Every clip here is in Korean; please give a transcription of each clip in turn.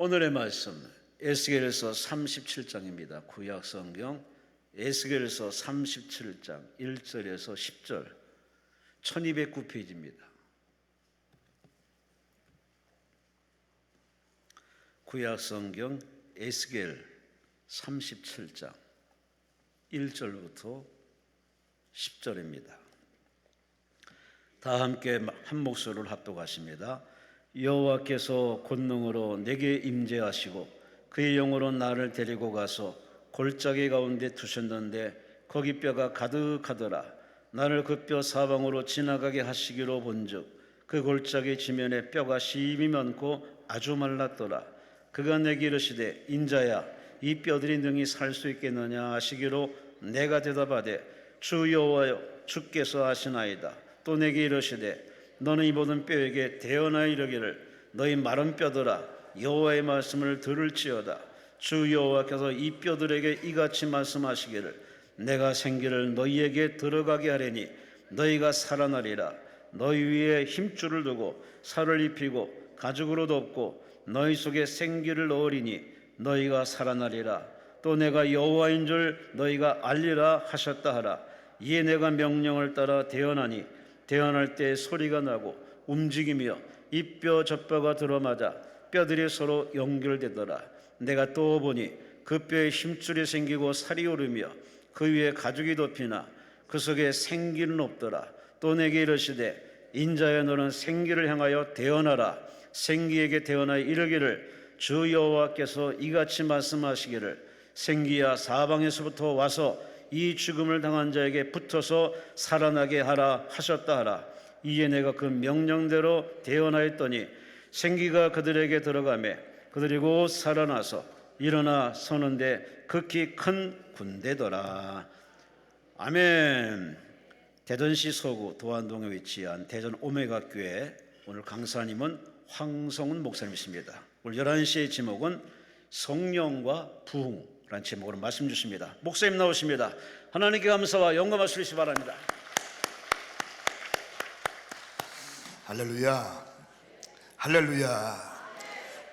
오늘의 말씀 에스겔서 37장입니다. 구약 성경 에스겔서 37장 1절에서 10절 1209페이지입니다. 구약 성경 에스겔 37장 1절부터 10절입니다. 다 함께 한 목소리를 합독하십니다. 여호와께서 권능으로 내게 임재하시고 그의 영으로 나를 데리고 가서 골짜기 가운데 두셨는데 거기 뼈가 가득하더라. 나를 그 뼈 사방으로 지나가게 하시기로 본즉 그 골짜기 지면에 뼈가 심이 많고 아주 말랐더라. 그가 내게 이르시되 인자야 이 뼈들이 능히 살 수 있겠느냐 하시기로 내가 대답하되 주 여호와여 주께서 아시나이다. 또 내게 이르시되 너는 이 모든 뼈에게 대언하여 이르기를 너희 마른 뼈들아 여호와의 말씀을 들을지어다. 주 여호와께서 이 뼈들에게 이같이 말씀하시기를 내가 생기를 너희에게 들어가게 하리니 너희가 살아나리라. 너희 위에 힘줄을 두고 살을 입히고 가죽으로 덮고 너희 속에 생기를 넣으리니 너희가 살아나리라. 또 내가 여호와인 줄 너희가 알리라 하셨다 하라. 이에 내가 명령을 따라 대언하니 대언할 때 소리가 나고 움직이며 이 뼈 저 뼈가 들어맞아 뼈들이 서로 연결되더라. 내가 또 보니 그 뼈에 힘줄이 생기고 살이 오르며 그 위에 가죽이 덮이나 그 속에 생기는 없더라. 또 내게 이르시되 인자여 너는 생기를 향하여 대언하라. 생기에게 대언하여 이르기를 주 여호와께서 이같이 말씀하시기를 생기야 사방에서부터 와서 이 죽음을 당한 자에게 붙어서 살아나게 하라 하셨다 하라. 이에 내가 그 명령대로 대언하였더니 생기가 그들에게 들어가매 그들이 곧 살아나서 일어나 서는데 극히 큰 군대더라. 아멘. 대전시 서구 도안동에 위치한 대전 오메가 교회 오늘 강사님은 황성훈 목사님이십니다. 오늘 11시의 제목은 성령과 부흥 라는 제목으로 말씀 주십니다. 목사님 나오십니다. 하나님께 감사와 영광을 드리시기 바랍니다. 할렐루야, 할렐루야.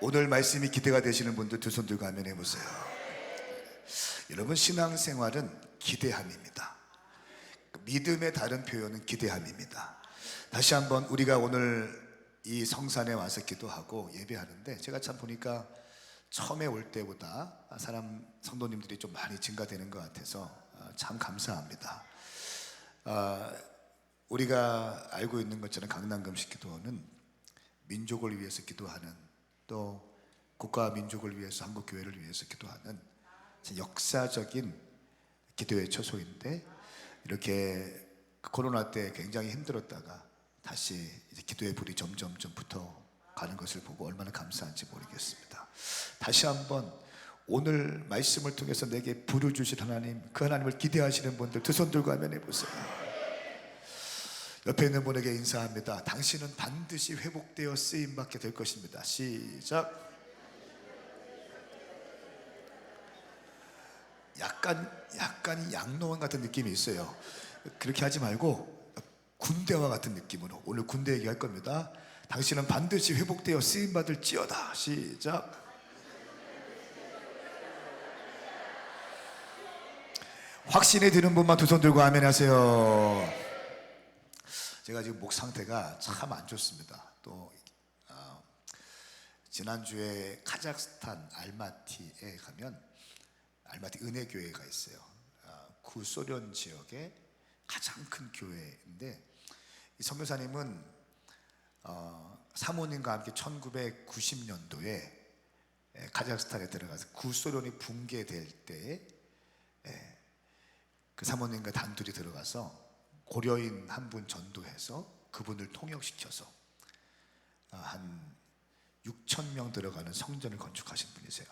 오늘 말씀이 기대가 되시는 분들 두 손 들고 아멘 해보세요. 여러분, 신앙생활은 기대함입니다. 믿음의 다른 표현은 기대함입니다. 다시 한번 우리가 오늘 이 성산에 와서 기도하고 예배하는데 제가 참 보니까 처음에 올 때보다 성도님들이 좀 많이 증가되는 것 같아서 참 감사합니다. 우리가 알고 있는 것처럼 강남금식 기도는 민족을 위해서 기도하는, 또 국가와 민족을 위해서 한국교회를 위해서 기도하는 역사적인 기도의 처소인데, 이렇게 코로나 때 굉장히 힘들었다가 다시 이제 기도의 불이 점점 붙어가는 것을 보고 얼마나 감사한지 모르겠습니다. 다시 한번 오늘 말씀을 통해서 내게 불을 주실 하나님, 그 하나님을 기대하시는 분들 두 손 들고 아멘 해보세요. 옆에 있는 분에게 인사합니다. 당신은 반드시 회복되어 쓰임받게 될 것입니다. 시작. 약간 양로원 같은 느낌이 있어요. 그렇게 하지 말고 군대와 같은 느낌으로 오늘 군대 얘기할 겁니다. 당신은 반드시 회복되어 쓰임받을지어다. 시작. 확신이 드는 분만 두 손 들고 아멘 하세요. 제가 지금 목 상태가 참 안 좋습니다. 또 지난주에 카자흐스탄 알마티에 가면 알마티 은혜교회가 있어요. 구소련 지역의 가장 큰 교회인데, 이 선교사님은 사모님과 함께 1990년도에 카자흐스탄에 들어가서 구소련이 붕괴될 때에 그 사모님과 단둘이 들어가서 고려인 한 분 전도해서 그분을 통역시켜서 한 6,000명 들어가는 성전을 건축하신 분이세요.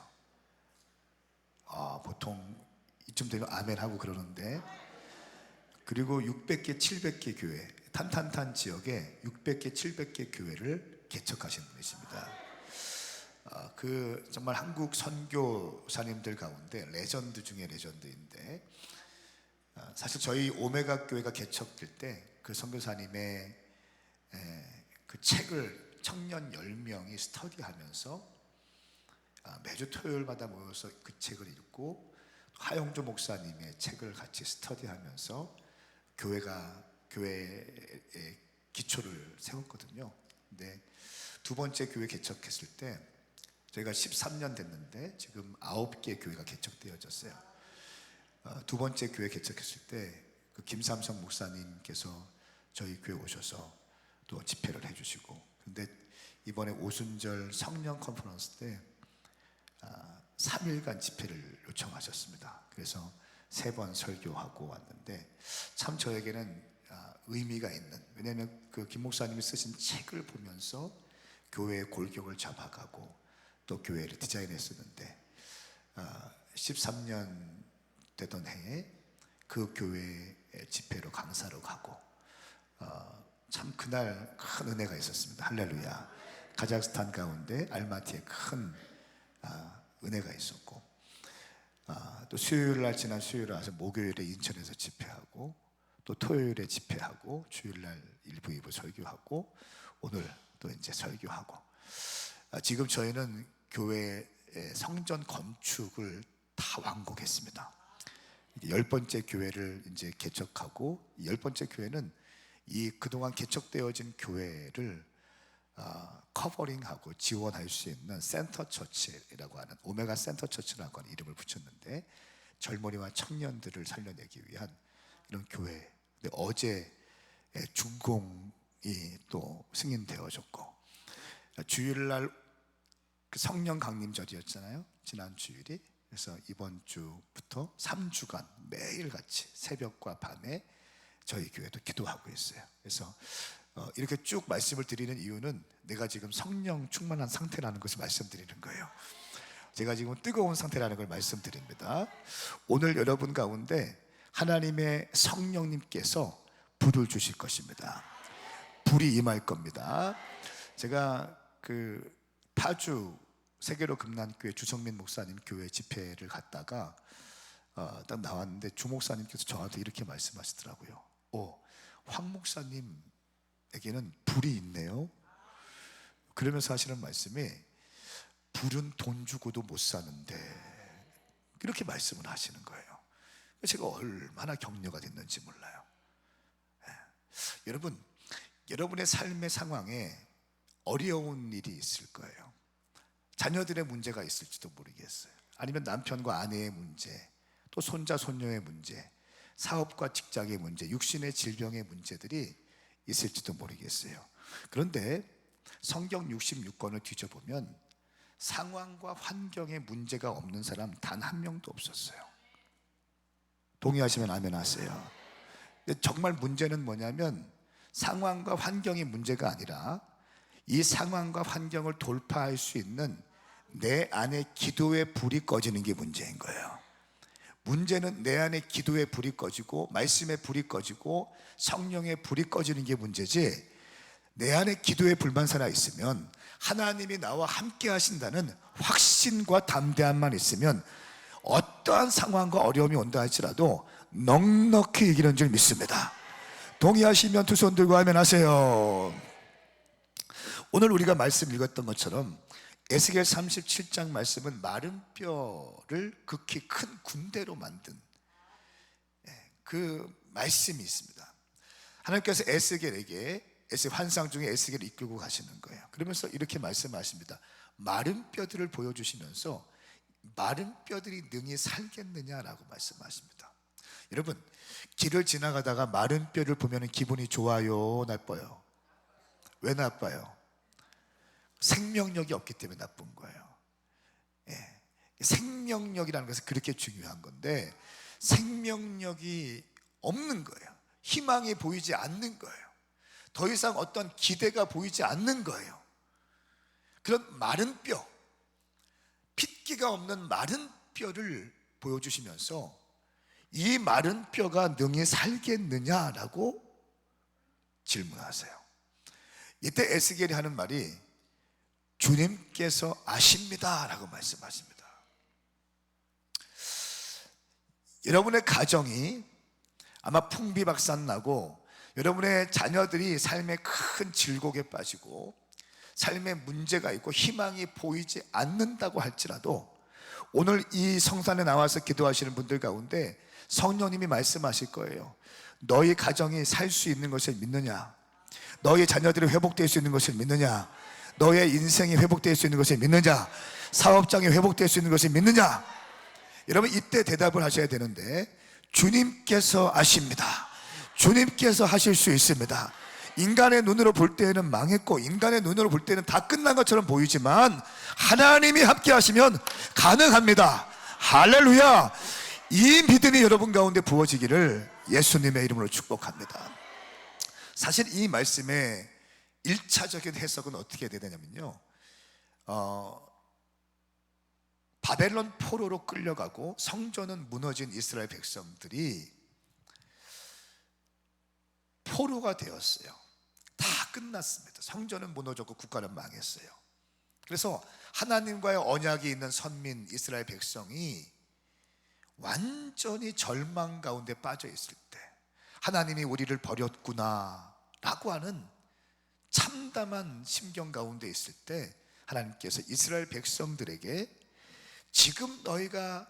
보통 이쯤 되면 아멘 하고 그러는데, 그리고 600개, 700개 교회, 탄탄탄 지역에 600개, 700개 교회를 개척하신 분이십니다. 정말 한국 선교사님들 가운데 레전드 중에 레전드인데, 사실 저희 오메가 교회가 개척될 때 그 선교사님의 그 책을 청년 10명이 스터디하면서 매주 토요일마다 모여서 그 책을 읽고 하영조 목사님의 책을 같이 스터디하면서 교회의 기초를 세웠거든요. 근데 두 번째 교회 개척했을 때 저희가 13년 됐는데 지금 9개 교회가 개척되어졌어요. 두 번째 교회 개척했을 때 그 김삼성 목사님께서 저희 교회 오셔서 또 집회를 해주시고, 근데 이번에 오순절 성령 컨퍼런스 때 3일간 집회를 요청하셨습니다. 그래서 3번 설교하고 왔는데 참 저에게는 의미가 있는, 왜냐하면 그 김 목사님이 쓰신 책을 보면서 교회의 골격을 잡아가고 또 교회를 디자인했었는데 13년 되던 해에 그 교회 집회로 강사로 가고 참 그날 큰 은혜가 있었습니다. 할렐루야. 카자흐스탄 가운데 알마티에 큰 은혜가 있었고, 또 수요일날 지난 수요일에 와서 목요일에 인천에서 집회하고 또 토요일에 집회하고 주일날 1부 2부 설교하고 오늘 또 이제 설교하고, 지금 저희는 교회 성전 건축을 다 완공했습니다. 10번째 교회를 이제 개척하고, 10번째 교회는 이 그동안 개척되어진 교회를 커버링하고 지원할 수 있는 센터 처치라고 하는, 오메가 센터 처치라고 하는 이름을 붙였는데 젊은이와 청년들을 살려내기 위한 이런 교회. 근데 어제 준공이 또 승인되어졌고, 주일날 그 성령 강림절이었잖아요, 지난 주일이. 그래서 이번 주부터 3주간 매일같이 새벽과 밤에 저희 교회도 기도하고 있어요. 그래서 이렇게 쭉 말씀을 드리는 이유는 내가 지금 성령 충만한 상태라는 것을 말씀드리는 거예요. 제가 지금 뜨거운 상태라는 걸 말씀드립니다. 오늘 여러분 가운데 하나님의 성령님께서 불을 주실 것입니다. 불이 임할 겁니다. 제가 그 파주 세계로 금난교회 주성민 목사님 교회 집회를 갔다가 딱 나왔는데 주 목사님께서 저한테 이렇게 말씀하시더라고요. 황 목사님에게는 불이 있네요. 그러면서 하시는 말씀이, 불은 돈 주고도 못 사는데, 이렇게 말씀을 하시는 거예요. 제가 얼마나 격려가 됐는지 몰라요. 여러분, 여러분의 삶의 상황에 어려운 일이 있을 거예요. 자녀들의 문제가 있을지도 모르겠어요. 아니면 남편과 아내의 문제, 또 손자 손녀의 문제, 사업과 직장의 문제, 육신의 질병의 문제들이 있을지도 모르겠어요. 그런데 성경 66권을 뒤져보면 상황과 환경에 문제가 없는 사람 단 한 명도 없었어요. 동의하시면 아멘 하세요. 근데 정말 문제는 뭐냐면 상황과 환경이 문제가 아니라 이 상황과 환경을 돌파할 수 있는 내 안에 기도의 불이 꺼지는 게 문제인 거예요. 문제는 내 안에 기도의 불이 꺼지고 말씀의 불이 꺼지고 성령의 불이 꺼지는 게 문제지, 내 안에 기도의 불만 살아 있으면, 하나님이 나와 함께 하신다는 확신과 담대함만 있으면 어떠한 상황과 어려움이 온다 할지라도 넉넉히 이기는 줄 믿습니다. 동의하시면 두 손 들고 아멘 하세요. 오늘 우리가 말씀 읽었던 것처럼 에스겔 37장 말씀은 마른 뼈를 극히 큰 군대로 만든 그 말씀이 있습니다. 하나님께서 에스겔에게 환상 중에 에스겔을 이끌고 가시는 거예요. 그러면서 이렇게 말씀하십니다. 마른 뼈들을 보여주시면서 마른 뼈들이 능히 살겠느냐라고 말씀하십니다. 여러분, 길을 지나가다가 마른 뼈를 보면 기분이 좋아요, 나빠요? 왜 나빠요? 생명력이 없기 때문에 나쁜 거예요. 생명력이라는 것은 그렇게 중요한 건데 생명력이 없는 거예요. 희망이 보이지 않는 거예요. 더 이상 어떤 기대가 보이지 않는 거예요. 그런 마른 뼈, 핏기가 없는 마른 뼈를 보여주시면서 이 마른 뼈가 능히 살겠느냐라고 질문하세요. 이때 에스겔이 하는 말이 주님께서 아십니다 라고 말씀하십니다. 여러분의 가정이 아마 풍비박산 나고 여러분의 자녀들이 삶의 큰 질곡에 빠지고 삶에 문제가 있고 희망이 보이지 않는다고 할지라도 오늘 이 성산에 나와서 기도하시는 분들 가운데 성령님이 말씀하실 거예요. 너희 가정이 살 수 있는 것을 믿느냐? 너희 자녀들이 회복될 수 있는 것을 믿느냐? 너의 인생이 회복될 수 있는 것을 믿느냐? 사업장이 회복될 수 있는 것을 믿느냐? 여러분 이때 대답을 하셔야 되는데 주님께서 아십니다. 주님께서 하실 수 있습니다. 인간의 눈으로 볼 때는 망했고 인간의 눈으로 볼 때는 다 끝난 것처럼 보이지만 하나님이 함께 하시면 가능합니다. 할렐루야. 이 믿음이 여러분 가운데 부어지기를 예수님의 이름으로 축복합니다. 사실 이 말씀의 1차적인 해석은 어떻게 되냐면요, 바벨론 포로로 끌려가고 성전은 무너진 이스라엘 백성들이 포로가 되었어요. 다 끝났습니다. 성전은 무너졌고 국가는 망했어요. 그래서 하나님과의 언약이 있는 선민 이스라엘 백성이 완전히 절망 가운데 빠져 있을 때, 하나님이 우리를 버렸구나 라고 하는 참담한 심경 가운데 있을 때 하나님께서 이스라엘 백성들에게 지금 너희가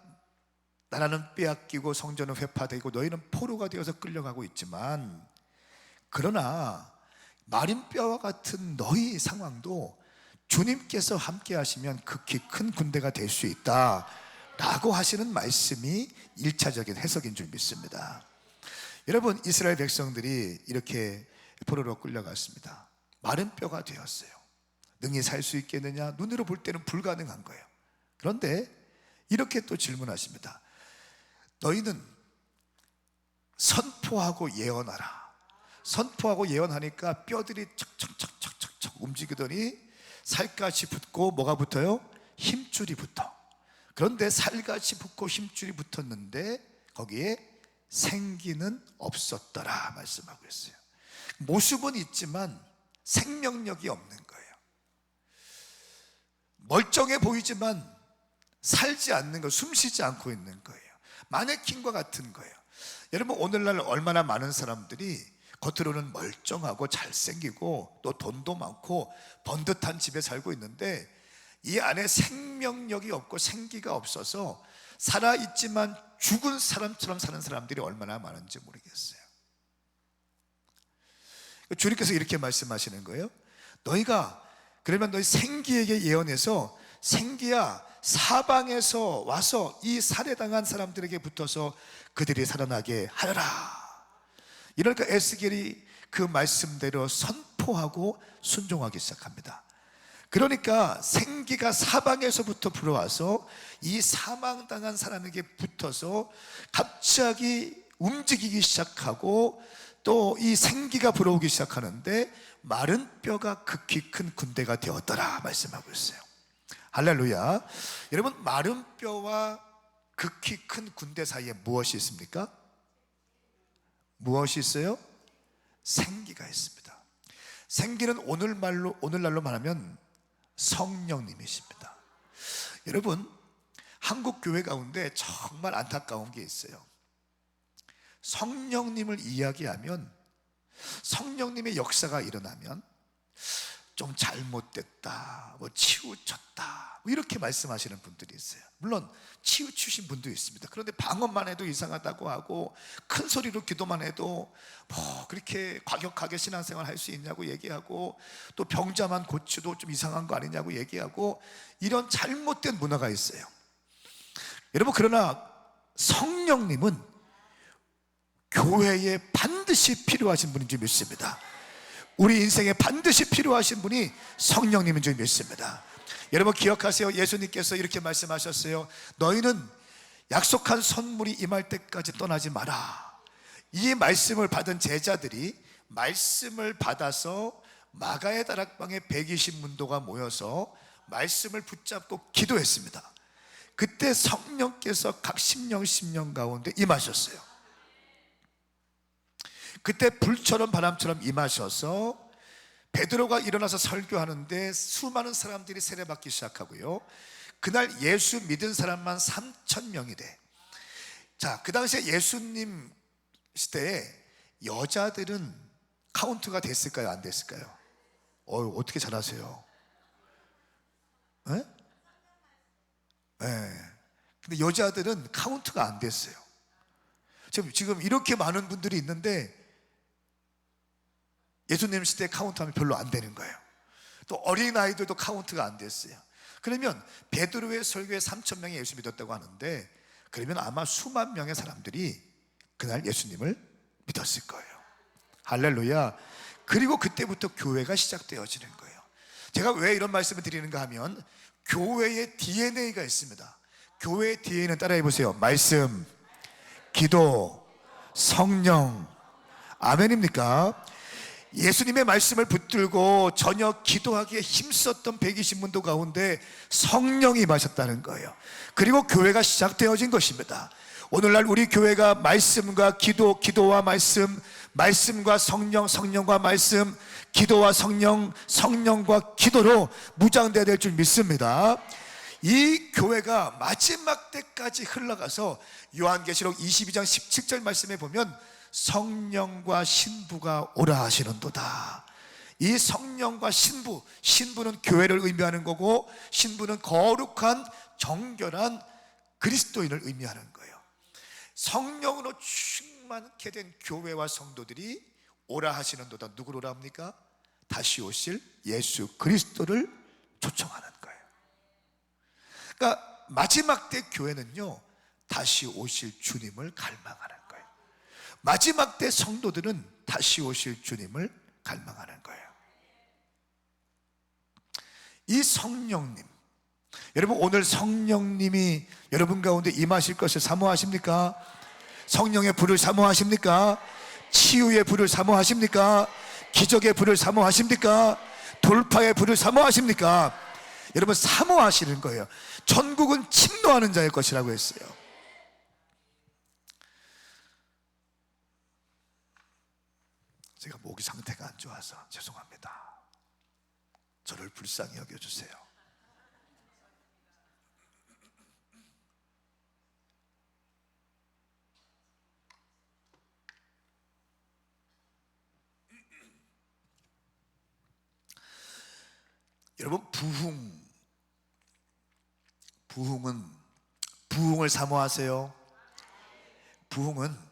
나라는 빼앗기고 성전은 회파되고 너희는 포로가 되어서 끌려가고 있지만 그러나 마른 뼈와 같은 너희 상황도 주님께서 함께 하시면 극히 큰 군대가 될 수 있다 라고 하시는 말씀이 1차적인 해석인 줄 믿습니다. 여러분 이스라엘 백성들이 이렇게 포로로 끌려갔습니다. 마른 뼈가 되었어요. 능히 살 수 있겠느냐? 눈으로 볼 때는 불가능한 거예요. 그런데 이렇게 또 질문하십니다. 너희는 선포하고 예언하라. 선포하고 예언하니까 뼈들이 척척척척척 움직이더니 살갗이 붙고 뭐가 붙어요? 힘줄이 붙어. 그런데 살같이 붙고 힘줄이 붙었는데 거기에 생기는 없었더라 말씀하고 있어요. 모습은 있지만 생명력이 없는 거예요. 멀쩡해 보이지만 살지 않는 거, 숨쉬지 않고 있는 거예요. 마네킹과 같은 거예요. 여러분 오늘날 얼마나 많은 사람들이 겉으로는 멀쩡하고 잘생기고 또 돈도 많고 번듯한 집에 살고 있는데 이 안에 생명력이 없고 생기가 없어서 살아있지만 죽은 사람처럼 사는 사람들이 얼마나 많은지 모르겠어요. 주님께서 이렇게 말씀하시는 거예요. 너희가 그러면 너희 생기에게 예언해서 생기야 사방에서 와서 이 살해당한 사람들에게 붙어서 그들이 살아나게 하여라. 이러니까 에스겔이 그 말씀대로 선포하고 순종하기 시작합니다. 그러니까 생기가 사방에서부터 불어와서 이 사망당한 사람에게 붙어서 갑자기 움직이기 시작하고 또 이 생기가 불어오기 시작하는데 마른 뼈가 극히 큰 군대가 되었더라 말씀하고 있어요. 할렐루야. 여러분 마른 뼈와 극히 큰 군대 사이에 무엇이 있습니까? 무엇이 있어요? 생기가 있습니다. 생기는 오늘날로 말하면 성령님이십니다. 여러분 한국 교회 가운데 정말 안타까운 게 있어요. 성령님을 이야기하면 성령님의 역사가 일어나면 좀 잘못됐다, 뭐 치우쳤다, 뭐 이렇게 말씀하시는 분들이 있어요. 물론 치우치신 분도 있습니다. 그런데 방언만 해도 이상하다고 하고 큰 소리로 기도만 해도 뭐 그렇게 과격하게 신앙생활 할 수 있냐고 얘기하고 또 병자만 고쳐도 좀 이상한 거 아니냐고 얘기하고 이런 잘못된 문화가 있어요. 여러분 그러나 성령님은 교회에 반드시 필요하신 분인 줄 믿습니다. 우리 인생에 반드시 필요하신 분이 성령님인 줄 믿습니다. 여러분 기억하세요. 예수님께서 이렇게 말씀하셨어요. 너희는 약속한 선물이 임할 때까지 떠나지 마라. 이 말씀을 받은 제자들이 말씀을 받아서 마가의 다락방에 120문도가 모여서 말씀을 붙잡고 기도했습니다. 그때 성령께서 각 심령 가운데 임하셨어요. 그때 불처럼 바람처럼 임하셔서 베드로가 일어나서 설교하는데 수많은 사람들이 세례받기 시작하고요. 그날 예수 믿은 사람만 3,000명이 돼. 자, 그 당시에 예수님 시대에 여자들은 카운트가 됐을까요? 안 됐을까요? 어떻게 잘하세요? 근데 여자들은 카운트가 안 됐어요. 지금 이렇게 많은 분들이 있는데 예수님 시대에 카운트하면 별로 안 되는 거예요. 또 어린아이들도 카운트가 안 됐어요. 그러면 베드로의 설교에 3,000명이 예수 믿었다고 하는데, 그러면 아마 수만 명의 사람들이 그날 예수님을 믿었을 거예요. 할렐루야. 그리고 그때부터 교회가 시작되어지는 거예요. 제가 왜 이런 말씀을 드리는가 하면, 교회의 DNA가 있습니다. 교회의 DNA는 따라해 보세요. 말씀, 기도, 성령. 아멘입니까? 예수님의 말씀을 붙들고 저녁 기도하기에 힘썼던 120문도 가운데 성령이 임하셨다는 거예요. 그리고 교회가 시작되어진 것입니다. 오늘날 우리 교회가 말씀과 기도, 기도와 말씀, 말씀과 성령, 성령과 말씀, 기도와 성령, 성령과 기도로 무장되어야 될 줄 믿습니다. 이 교회가 마지막 때까지 흘러가서 요한계시록 22장 17절 말씀에 보면 성령과 신부가 오라 하시는도다. 이 성령과 신부, 신부는 교회를 의미하는 거고 신부는 거룩한 정결한 그리스도인을 의미하는 거예요. 성령으로 충만케 된 교회와 성도들이 오라 하시는도다. 누구를 오라 합니까? 다시 오실 예수 그리스도를 초청하는 거예요. 그러니까 마지막 때 교회는요, 다시 오실 주님을 갈망하는 거예요. 마지막 때 성도들은 다시 오실 주님을 갈망하는 거예요. 이 성령님, 여러분 오늘 성령님이 여러분 가운데 임하실 것을 사모하십니까? 성령의 불을 사모하십니까? 치유의 불을 사모하십니까? 기적의 불을 사모하십니까? 돌파의 불을 사모하십니까? 여러분 사모하시는 거예요. 천국은 침노하는 자의 것이라고 했어요. 제가 목이 상태가 안 좋아서 죄송합니다. 저를 불쌍히 여겨주세요. 여러분 부흥을 사모하세요. 부흥은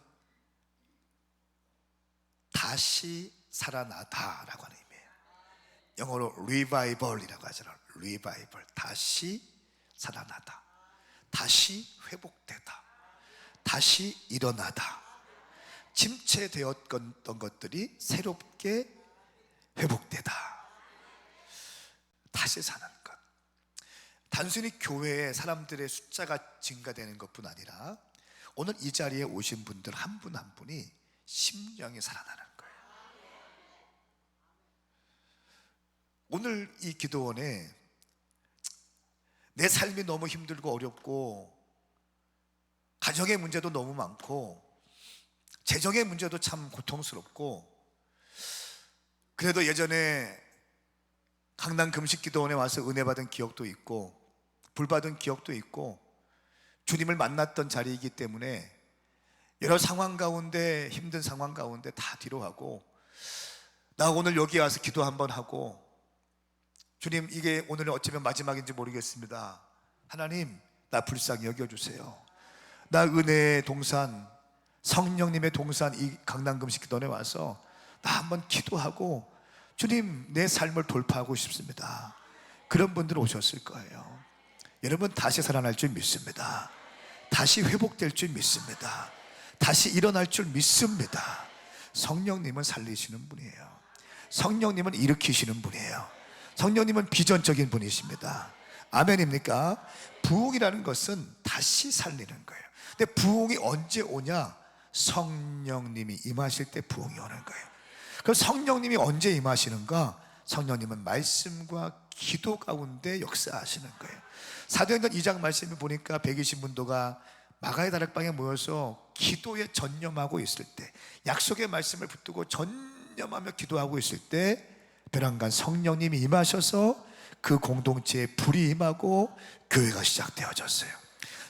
다시 살아나다라고 하는 의미예요. 영어로 revival이라고 하잖아요. revival, 다시 살아나다, 다시 회복되다, 다시 일어나다. 침체되었던 것들이 새롭게 회복되다, 다시 사는 것. 단순히 교회에 사람들의 숫자가 증가되는 것뿐 아니라 오늘 이 자리에 오신 분들 한 분 한 분이 심령이 살아나는 거예요. 오늘 이 기도원에 내 삶이 너무 힘들고 어렵고 가정의 문제도 너무 많고 재정의 문제도 참 고통스럽고, 그래도 예전에 강남 금식기도원에 와서 은혜 받은 기억도 있고 불 받은 기억도 있고 주님을 만났던 자리이기 때문에 여러 상황 가운데, 힘든 상황 가운데 다 뒤로 하고, 나 오늘 여기 와서 기도 한번 하고, 주님 이게 오늘은 어쩌면 마지막인지 모르겠습니다. 하나님 나 불쌍히 여겨주세요. 나 은혜의 동산, 성령님의 동산 이 강남금식기도원에 와서 나 한번 기도하고 주님 내 삶을 돌파하고 싶습니다. 그런 분들 오셨을 거예요. 여러분 다시 살아날 줄 믿습니다. 다시 회복될 줄 믿습니다. 다시 일어날 줄 믿습니다. 성령님은 살리시는 분이에요. 성령님은 일으키시는 분이에요. 성령님은 비전적인 분이십니다. 아멘입니까? 부흥이라는 것은 다시 살리는 거예요. 근데 부흥이 언제 오냐? 성령님이 임하실 때 부흥이 오는 거예요. 그럼 성령님이 언제 임하시는가? 성령님은 말씀과 기도 가운데 역사하시는 거예요. 사도행전 2장 말씀을 보니까 120문도가 마가의 다락방에 모여서 기도에 전념하고 있을 때, 약속의 말씀을 붙들고 전념하며 기도하고 있을 때 벼랑간 성령님이 임하셔서 그 공동체에 불이 임하고 교회가 시작되어졌어요.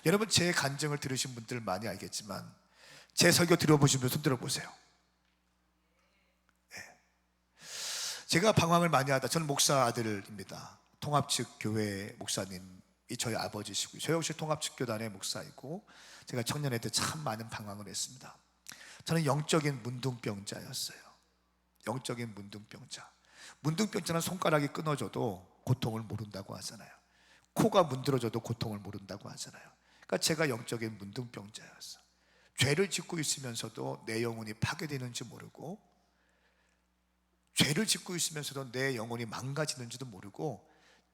여러분 제 간증을 들으신 분들 많이 알겠지만 제 설교 들어보신 분 손 들어보세요. 네. 제가 방황을 많이 하다, 저는 목사 아들입니다. 통합 측 교회 목사님 이 저희 아버지시고요. 저 역시 통합축교단의 목사이고 제가 청년회 때 참 많은 방황을 했습니다. 저는 영적인 문둥병자였어요. 영적인 문둥병자. 문둥병자는 손가락이 끊어져도 고통을 모른다고 하잖아요. 코가 문드러져도 고통을 모른다고 하잖아요. 그러니까 제가 영적인 문둥병자였어. 죄를 짓고 있으면서도 내 영혼이 파괴되는지 모르고, 죄를 짓고 있으면서도 내 영혼이 망가지는지도 모르고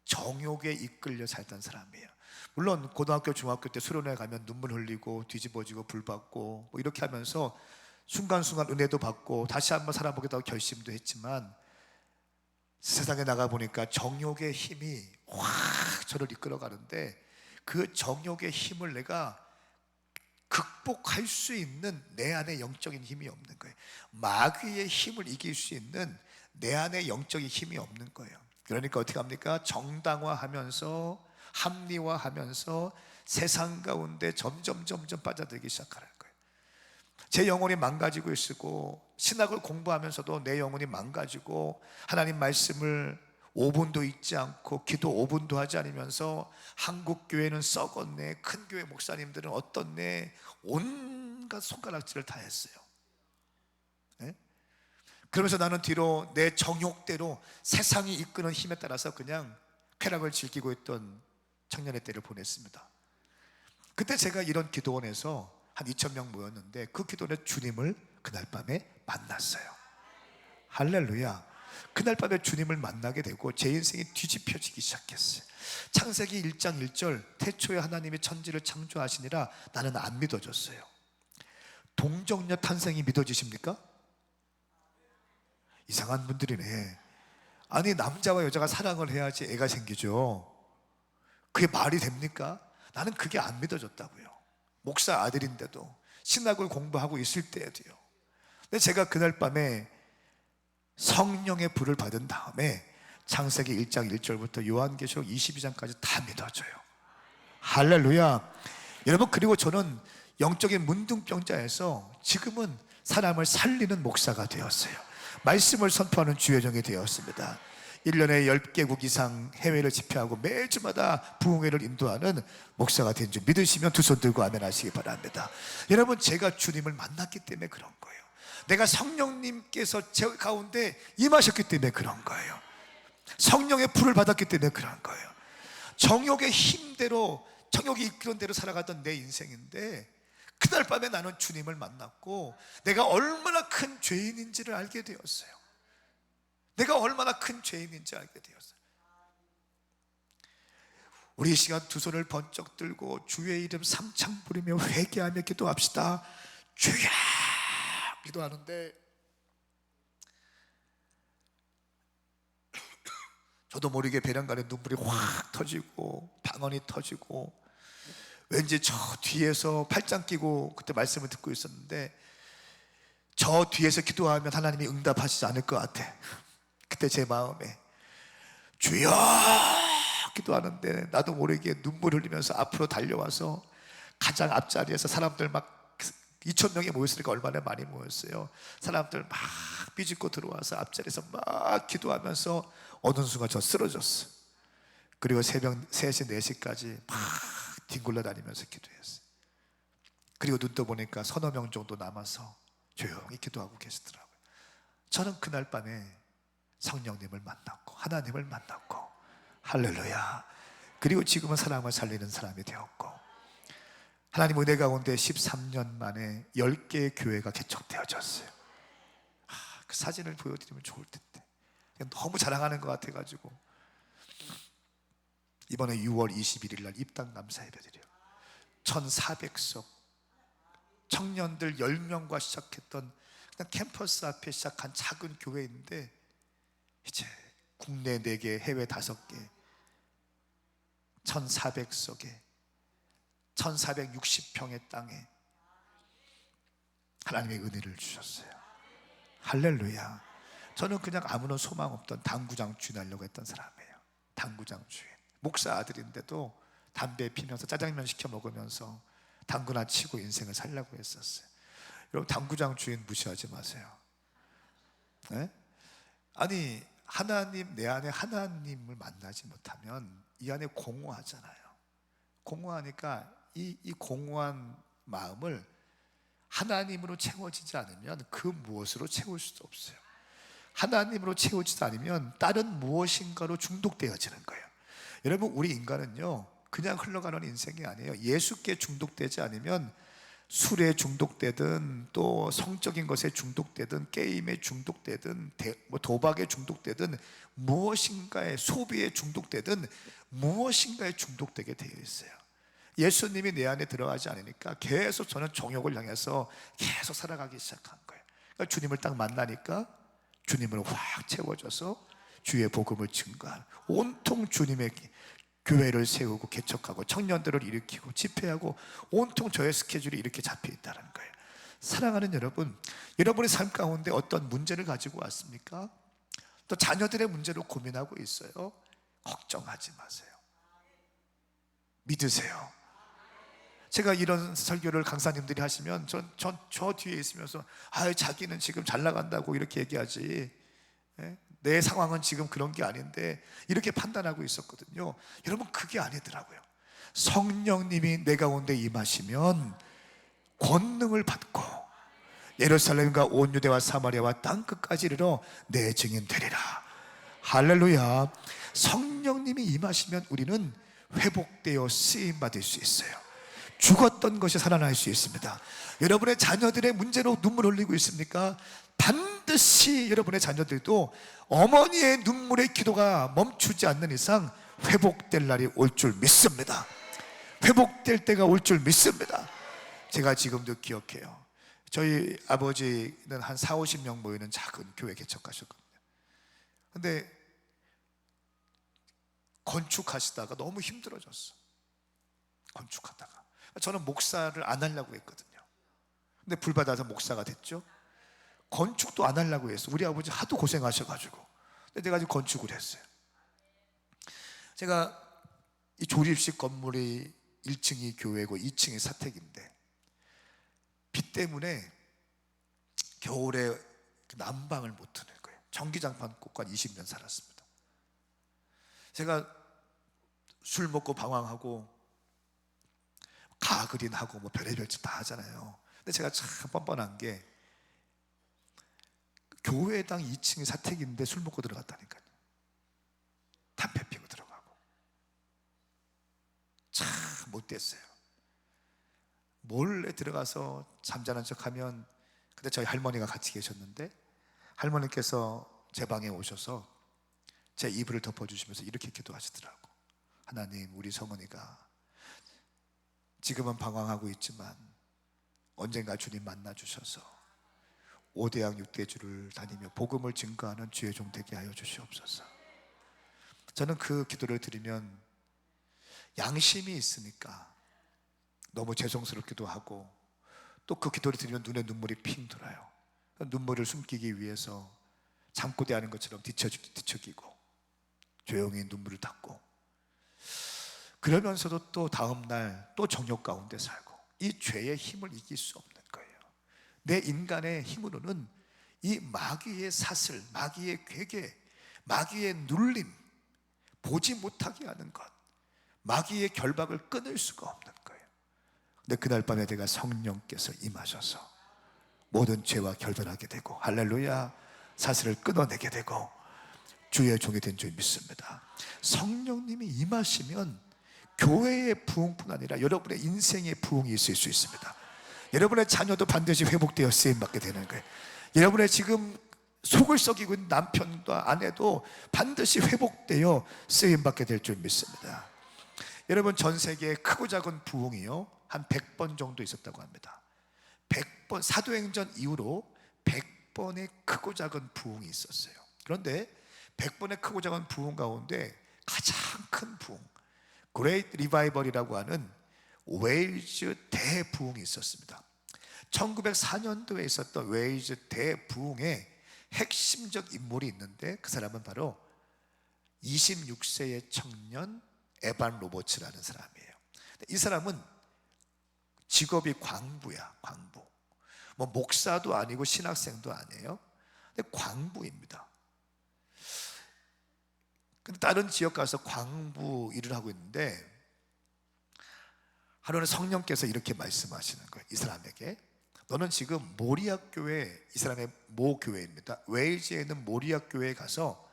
정욕에 이끌려 살던 사람이에요. 물론 고등학교 중학교 때 수련회 가면 눈물 흘리고 뒤집어지고 불 받고 뭐 이렇게 하면서 순간순간 은혜도 받고 다시 한번 살아보겠다고 결심도 했지만, 세상에 나가보니까 정욕의 힘이 확 저를 이끌어가는데, 그 정욕의 힘을 내가 극복할 수 있는 내 안에 영적인 힘이 없는 거예요. 마귀의 힘을 이길 수 있는 내 안에 영적인 힘이 없는 거예요. 그러니까 어떻게 합니까? 정당화하면서 합리화하면서 세상 가운데 점점 빠져들기 시작하는 거예요. 제 영혼이 망가지고 있고, 신학을 공부하면서도 내 영혼이 망가지고, 하나님 말씀을 5분도 읽지 않고 기도 5분도 하지 않으면서 한국 교회는 썩었네, 큰 교회 목사님들은 어떻네, 온갖 손가락질을 다 했어요. 네? 그러면서 나는 뒤로 내 정욕대로 세상이 이끄는 힘에 따라서 그냥 쾌락을 즐기고 있던 청년의 때를 보냈습니다. 그때 제가 이런 기도원에서 한 2,000명 모였는데, 그 기도원에 주님을 그날 밤에 만났어요. 할렐루야. 그날 밤에 주님을 만나게 되고 제 인생이 뒤집혀지기 시작했어요. 창세기 1장 1절 태초에 하나님이 천지를 창조하시니라, 나는 안 믿어졌어요. 동정녀 탄생이 믿어지십니까? 이상한 분들이네. 아니, 남자와 여자가 사랑을 해야지 애가 생기죠. 그게 말이 됩니까? 나는 그게 안 믿어졌다고요. 목사 아들인데도, 신학을 공부하고 있을 때에도요. 근데 제가 그날 밤에 성령의 불을 받은 다음에 창세기 1장 1절부터 요한계시록 22장까지 다 믿어져요. 할렐루야. 여러분, 그리고 저는 영적인 문둥병자에서 지금은 사람을 살리는 목사가 되었어요. 말씀을 선포하는 주여정이 되었습니다. 1년에 10개국 이상 해외를 집회하고 매주마다 부흥회를 인도하는 목사가 된 줄 믿으시면 두 손 들고 아멘 하시기 바랍니다. 여러분, 제가 주님을 만났기 때문에 그런 거예요. 내가 성령님께서 제 가운데 임하셨기 때문에 그런 거예요. 성령의 불을 받았기 때문에 그런 거예요. 정욕의 힘대로, 정욕이 이끄는 대로 살아갔던 내 인생인데, 그날 밤에 나는 주님을 만났고 내가 얼마나 큰 죄인인지를 알게 되었어요. 내가 얼마나 큰 죄인인지 알게 되었어요. 우리 이 시간 두 손을 번쩍 들고 주의 이름 삼창 부리며 회개하며 기도합시다. 주여! 기도하는데 저도 모르게 배란간에 눈물이 확 터지고 방언이 터지고, 왠지 저 뒤에서 팔짱 끼고 그때 말씀을 듣고 있었는데, 저 뒤에서 기도하면 하나님이 응답하시지 않을 것 같아. 그때 제 마음에 주여 기도하는데 나도 모르게 눈물 흘리면서 앞으로 달려와서 가장 앞자리에서 사람들 막 2,000명이 모였으니까 얼마나 많이 모였어요. 사람들 막 삐집고 들어와서 앞자리에서 막 기도하면서 어느 순간 저 쓰러졌어. 그리고 새벽 3시 4시까지 막 뒹굴러 다니면서 기도했어요. 그리고 눈 떠보니까 서너 명 정도 남아서 조용히 기도하고 계시더라고요. 저는 그날 밤에 성령님을 만났고 하나님을 만났고, 할렐루야. 그리고 지금은 사람을 살리는 사람이 되었고, 하나님 은혜 가운데 13년 만에 10개의 교회가 개척되어졌어요. 그 사진을 보여드리면 좋을 텐데 너무 자랑하는 것 같아가지고 이번에 6월 21일 날 입당 감사 예배드려요. 1,400석 청년들 10명과 시작했던 그냥 캠퍼스 앞에 시작한 작은 교회인데, 이제 국내 4개, 해외 5개, 1,400석에 1,460평의 땅에 하나님의 은혜를 주셨어요. 할렐루야. 저는 그냥 아무런 소망 없던 당구장 주인 하려고 했던 사람이에요. 당구장 주인. 목사 아들인데도 담배 피면서 짜장면 시켜 먹으면서 당구나 치고 인생을 살려고 했었어요. 여러분, 당구장 주인 무시하지 마세요. 네? 아니, 하나님, 내 안에 하나님을 만나지 못하면 이 안에 공허하잖아요. 공허하니까 이 공허한 마음을 하나님으로 채워지지 않으면 그 무엇으로 채울 수도 없어요. 하나님으로 채우지도 않으면 다른 무엇인가로 중독되어지는 거예요. 여러분, 우리 인간은요 그냥 흘러가는 인생이 아니에요. 예수께 중독되지 않으면 술에 중독되든 또 성적인 것에 중독되든 게임에 중독되든 도박에 중독되든 무엇인가에 소비에 중독되든 무엇인가에 중독되게 되어 있어요. 예수님이 내 안에 들어가지 않으니까 계속 저는 정욕을 향해서 계속 살아가기 시작한 거예요. 그러니까 주님을 딱 만나니까 주님을 확 채워져서 주의 복음을 증거하는, 온통 주님의 교회를 세우고 개척하고 청년들을 일으키고 집회하고 온통 저의 스케줄이 이렇게 잡혀 있다는 거예요. 사랑하는 여러분, 여러분의 삶 가운데 어떤 문제를 가지고 왔습니까? 또 자녀들의 문제로 고민하고 있어요. 걱정하지 마세요. 믿으세요. 제가 이런 설교를 강사님들이 하시면 저 뒤에 있으면서 자기는 지금 잘 나간다고 이렇게 얘기하지, 내 상황은 지금 그런 게 아닌데 이렇게 판단하고 있었거든요. 여러분, 그게 아니더라고요. 성령님이 내 가운데 임하시면 권능을 받고 예루살렘과 온 유대와 사마리아와 땅끝까지 이르러 내 증인 되리라. 할렐루야. 성령님이 임하시면 우리는 회복되어 쓰임받을 수 있어요. 죽었던 것이 살아날 수 있습니다. 여러분의 자녀들의 문제로 눈물 흘리고 있습니까? 반드시 여러분의 자녀들도 어머니의 눈물의 기도가 멈추지 않는 이상 회복될 날이 올 줄 믿습니다. 회복될 때가 올 줄 믿습니다. 제가 지금도 기억해요. 저희 아버지는 한 4, 50명 모이는 작은 교회 개척하셨거든요. 근데 건축하시다가 너무 힘들어졌어. 건축하다가 저는 목사를 안 하려고 했거든요. 근데 불받아서 목사가 됐죠. 건축도 안 하려고 했어. 우리 아버지 하도 고생하셔가지고. 근데 내가 지금 건축을 했어요. 제가 이 조립식 건물이 1층이 교회고 2층이 사택인데 비 때문에 겨울에 난방을 못 트는 거예요. 전기장판 꽂고 한 20년 살았습니다. 제가 술 먹고 방황하고 가그린하고 뭐 별의별 짓 다 하잖아요. 근데 제가 참 뻔뻔한 게 교회당 2층이 사택인데 술 먹고 들어갔다니까요. 담배 피고 들어가고. 참 못됐어요. 몰래 들어가서 잠자는 척하면, 근데 저희 할머니가 같이 계셨는데 할머니께서 제 방에 오셔서 제 이불을 덮어주시면서 이렇게 기도하시더라고. 하나님, 우리 성은이가 지금은 방황하고 있지만 언젠가 주님 만나주셔서 5대양 6대주를 다니며 복음을 증거하는 주의 종 되게 하여 주시옵소서. 저는 그 기도를 드리면 양심이 있으니까 너무 죄송스럽기도 하고, 또 그 기도를 드리면 눈에 눈물이 핑 돌아요. 눈물을 숨기기 위해서 잠꼬대 하는 것처럼 뒤척이고 조용히 눈물을 닦고, 그러면서도 또 다음날 또 정욕 가운데 살고, 이 죄의 힘을 이길 수 없는 거예요. 내 인간의 힘으로는 이 마귀의 사슬, 마귀의 괴계, 마귀의 눌림, 보지 못하게 하는 것, 마귀의 결박을 끊을 수가 없는 거예요. 근데 그날 밤에 내가 성령께서 임하셔서 모든 죄와 결별하게 되고, 할렐루야, 사슬을 끊어내게 되고 주의 종이 된 줄 믿습니다. 성령님이 임하시면 교회의 부흥뿐 아니라 여러분의 인생의 부흥이 있을 수 있습니다. 여러분의 자녀도 반드시 회복되어 쓰임받게 되는 거예요. 여러분의 지금 속을 썩이고 있는 남편과 아내도 반드시 회복되어 쓰임받게 될 줄 믿습니다. 여러분, 전 세계에 크고 작은 부흥이요 한 100번 정도 있었다고 합니다. 100번, 사도행전 이후로 100번의 크고 작은 부흥이 있었어요. 그런데 100번의 크고 작은 부흥 가운데 가장 큰 부흥, 그레이트 리바이벌이라고 하는 웨일즈 대부흥이 있었습니다. 1904년도에 있었던 웨일즈 대부흥의 핵심적 인물이 있는데 그 사람은 바로 26세의 청년 에반 로버츠라는 사람이에요. 이 사람은 직업이 광부야, 광부. 뭐 목사도 아니고 신학생도 아니에요. 근데 광부입니다. 근데 다른 지역 가서 광부 일을 하고 있는데 하루는 성령께서 이렇게 말씀하시는 거예요. 이 사람에게, 너는 지금 모리아 교회, 이 사람의 모 교회입니다, 웨일즈에 있는 모리아 교회에 가서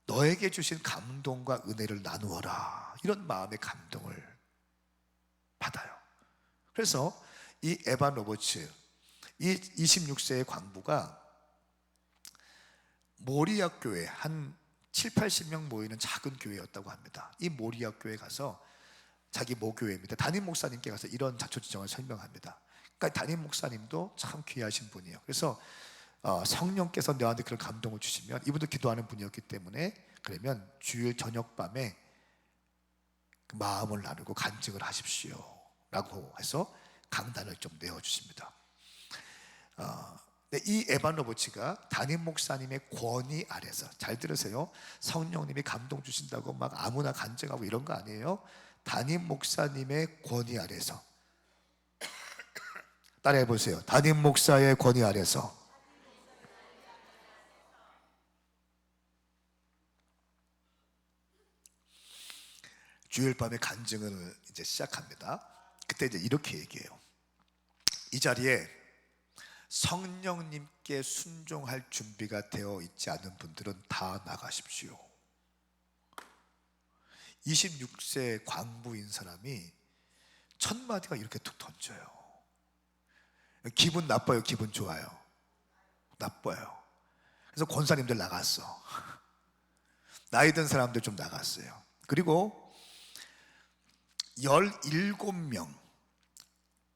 너에게 주신 감동과 은혜를 나누어라. 이런 마음의 감동을 받아요. 그래서 이 에반 로버츠, 이 26세의 광부가 모리아 교회, 한 7, 80명 모이는 작은 교회였다고 합니다. 이 모리아 교회에 가서, 자기 모교회입니다, 담임 목사님께 가서 이런 자초지종을 설명합니다. 그러니까 담임 목사님도 참 귀하신 분이에요. 그래서 성령께서 너한테 그런 감동을 주시면, 이분도 기도하는 분이었기 때문에, 그러면 주일 저녁 밤에 마음을 나누고 간증을 하십시오 라고 해서 강단을 좀 내어주십니다. 이 에반 로버츠가 담임 목사님의 권위 아래서, 잘 들으세요, 성령님이 감동 주신다고 막 아무나 간증하고 이런 거 아니에요. 담임 목사님의 권위 아래서, 따라해 보세요. 담임 목사의 권위 아래서 주일 밤에 간증을 이제 시작합니다. 그때 이제 이렇게 얘기해요. 이 자리에 성령님께 순종할 준비가 되어 있지 않은 분들은 다 나가십시오. 26세 광부인 사람이 첫 마디가 이렇게 툭 던져요. 기분 나빠요, 기분 좋아요? 나빠요. 그래서 권사님들 나갔어. 나이 든 사람들 좀 나갔어요. 그리고 17명,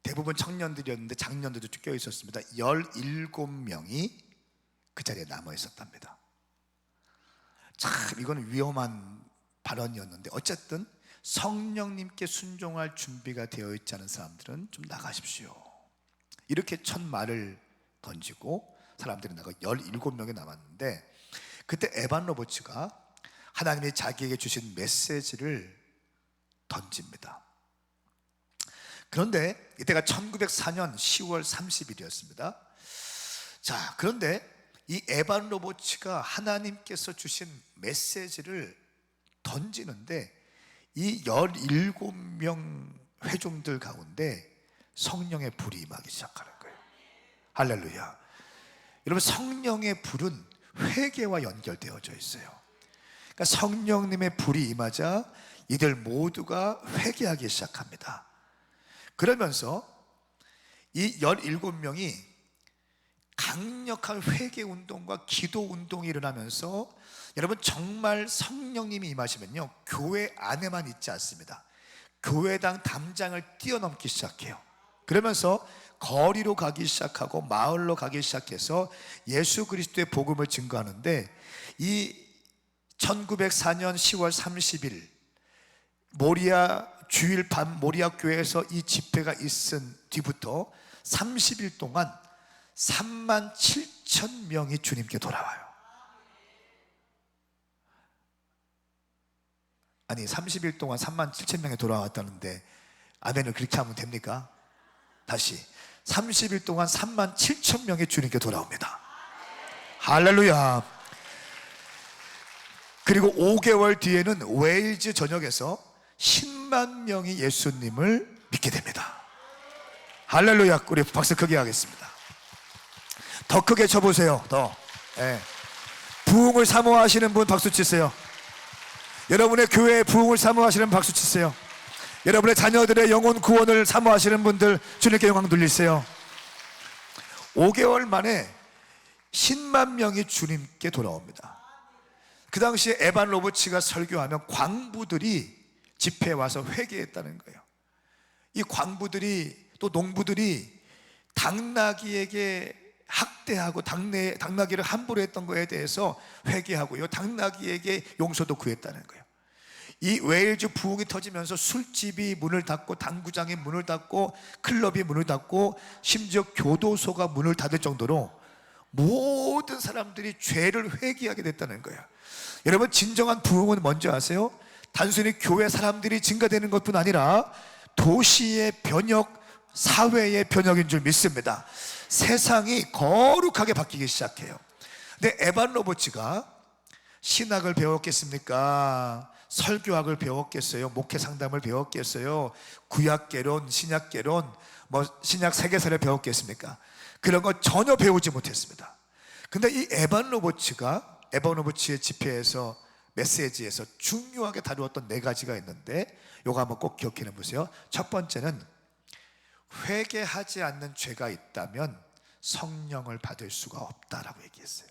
대부분 청년들이었는데 장년들도 쫓겨 있었습니다. 17명이 그 자리에 남아 있었답니다. 참 이건 위험한 발언이었는데, 어쨌든 성령님께 순종할 준비가 되어 있지 않은 사람들은 좀 나가십시오. 이렇게 첫 말을 던지고 사람들이 나가 17명이 남았는데, 그때 에반 로버츠가 하나님이 자기에게 주신 메시지를 던집니다. 그런데 이때가 1904년 10월 30일이었습니다. 자, 그런데 이 에반 로버츠가 하나님께서 주신 메시지를 던지는데, 이 17명 회중들 가운데 성령의 불이 임하기 시작하는 거예요. 할렐루야. 여러분, 성령의 불은 회개와 연결되어져 있어요. 그러니까 성령님의 불이 임하자 이들 모두가 회개하기 시작합니다. 그러면서 이 17명이 강력한 회개 운동과 기도 운동이 일어나면서, 여러분 정말 성령님이 임하시면요, 교회 안에만 있지 않습니다. 교회당 담장을 뛰어넘기 시작해요. 그러면서 거리로 가기 시작하고 마을로 가기 시작해서 예수 그리스도의 복음을 증거하는데, 이 1904년 10월 30일 모리아 주일 밤 모리아 교회에서 이 집회가 있은 뒤부터 30일 동안 37,000명이 주님께 돌아와요. 아니 30일 동안 37,000명이 돌아왔다는데 아멘을 그렇게 하면 됩니까? 다시 30일 동안 37,000명이 주님께 돌아옵니다. 할렐루야. 그리고 5개월 뒤에는 웨일즈 전역에서 10만 명이 예수님을 믿게 됩니다. 할렐루야. 우리 박수 크게 하겠습니다. 더 크게 쳐보세요. 더. 네. 부흥을 사모하시는 분 박수 치세요. 여러분의 교회의 부흥을 사모하시는 분 박수 치세요. 여러분의 자녀들의 영혼 구원을 사모하시는 분들 주님께 영광 돌리세요. 5개월 만에 10만 명이 주님께 돌아옵니다. 그 당시에 에반 로버츠가 설교하면 광부들이 집회에 와서 회개했다는 거예요. 이 광부들이, 또 농부들이 당나귀에게 학대하고 당나귀를 함부로 했던 거에 대해서 회개하고요, 당나귀에게 용서도 구했다는 거예요. 이 웨일즈 부흥이 터지면서 술집이 문을 닫고, 당구장이 문을 닫고, 클럽이 문을 닫고, 심지어 교도소가 문을 닫을 정도로 모든 사람들이 죄를 회개하게 됐다는 거예요. 여러분, 진정한 부흥은 뭔지 아세요? 단순히 교회 사람들이 증가되는 것뿐 아니라 도시의 변혁, 사회의 변혁인 줄 믿습니다. 세상이 거룩하게 바뀌기 시작해요. 근데 에반 로버츠가 신학을 배웠겠습니까? 설교학을 배웠겠어요? 목회 상담을 배웠겠어요? 구약개론, 신약개론, 신약 세계사를 배웠겠습니까? 그런 거 전혀 배우지 못했습니다. 근데 이 에반 로버츠가 에반 로버츠의 집회에서 메시지에서 중요하게 다루었던 4가지가 있는데 요거 한번 꼭 기억해 보세요. 첫 번째는 회개하지 않는 죄가 있다면 성령을 받을 수가 없다라고 얘기했어요.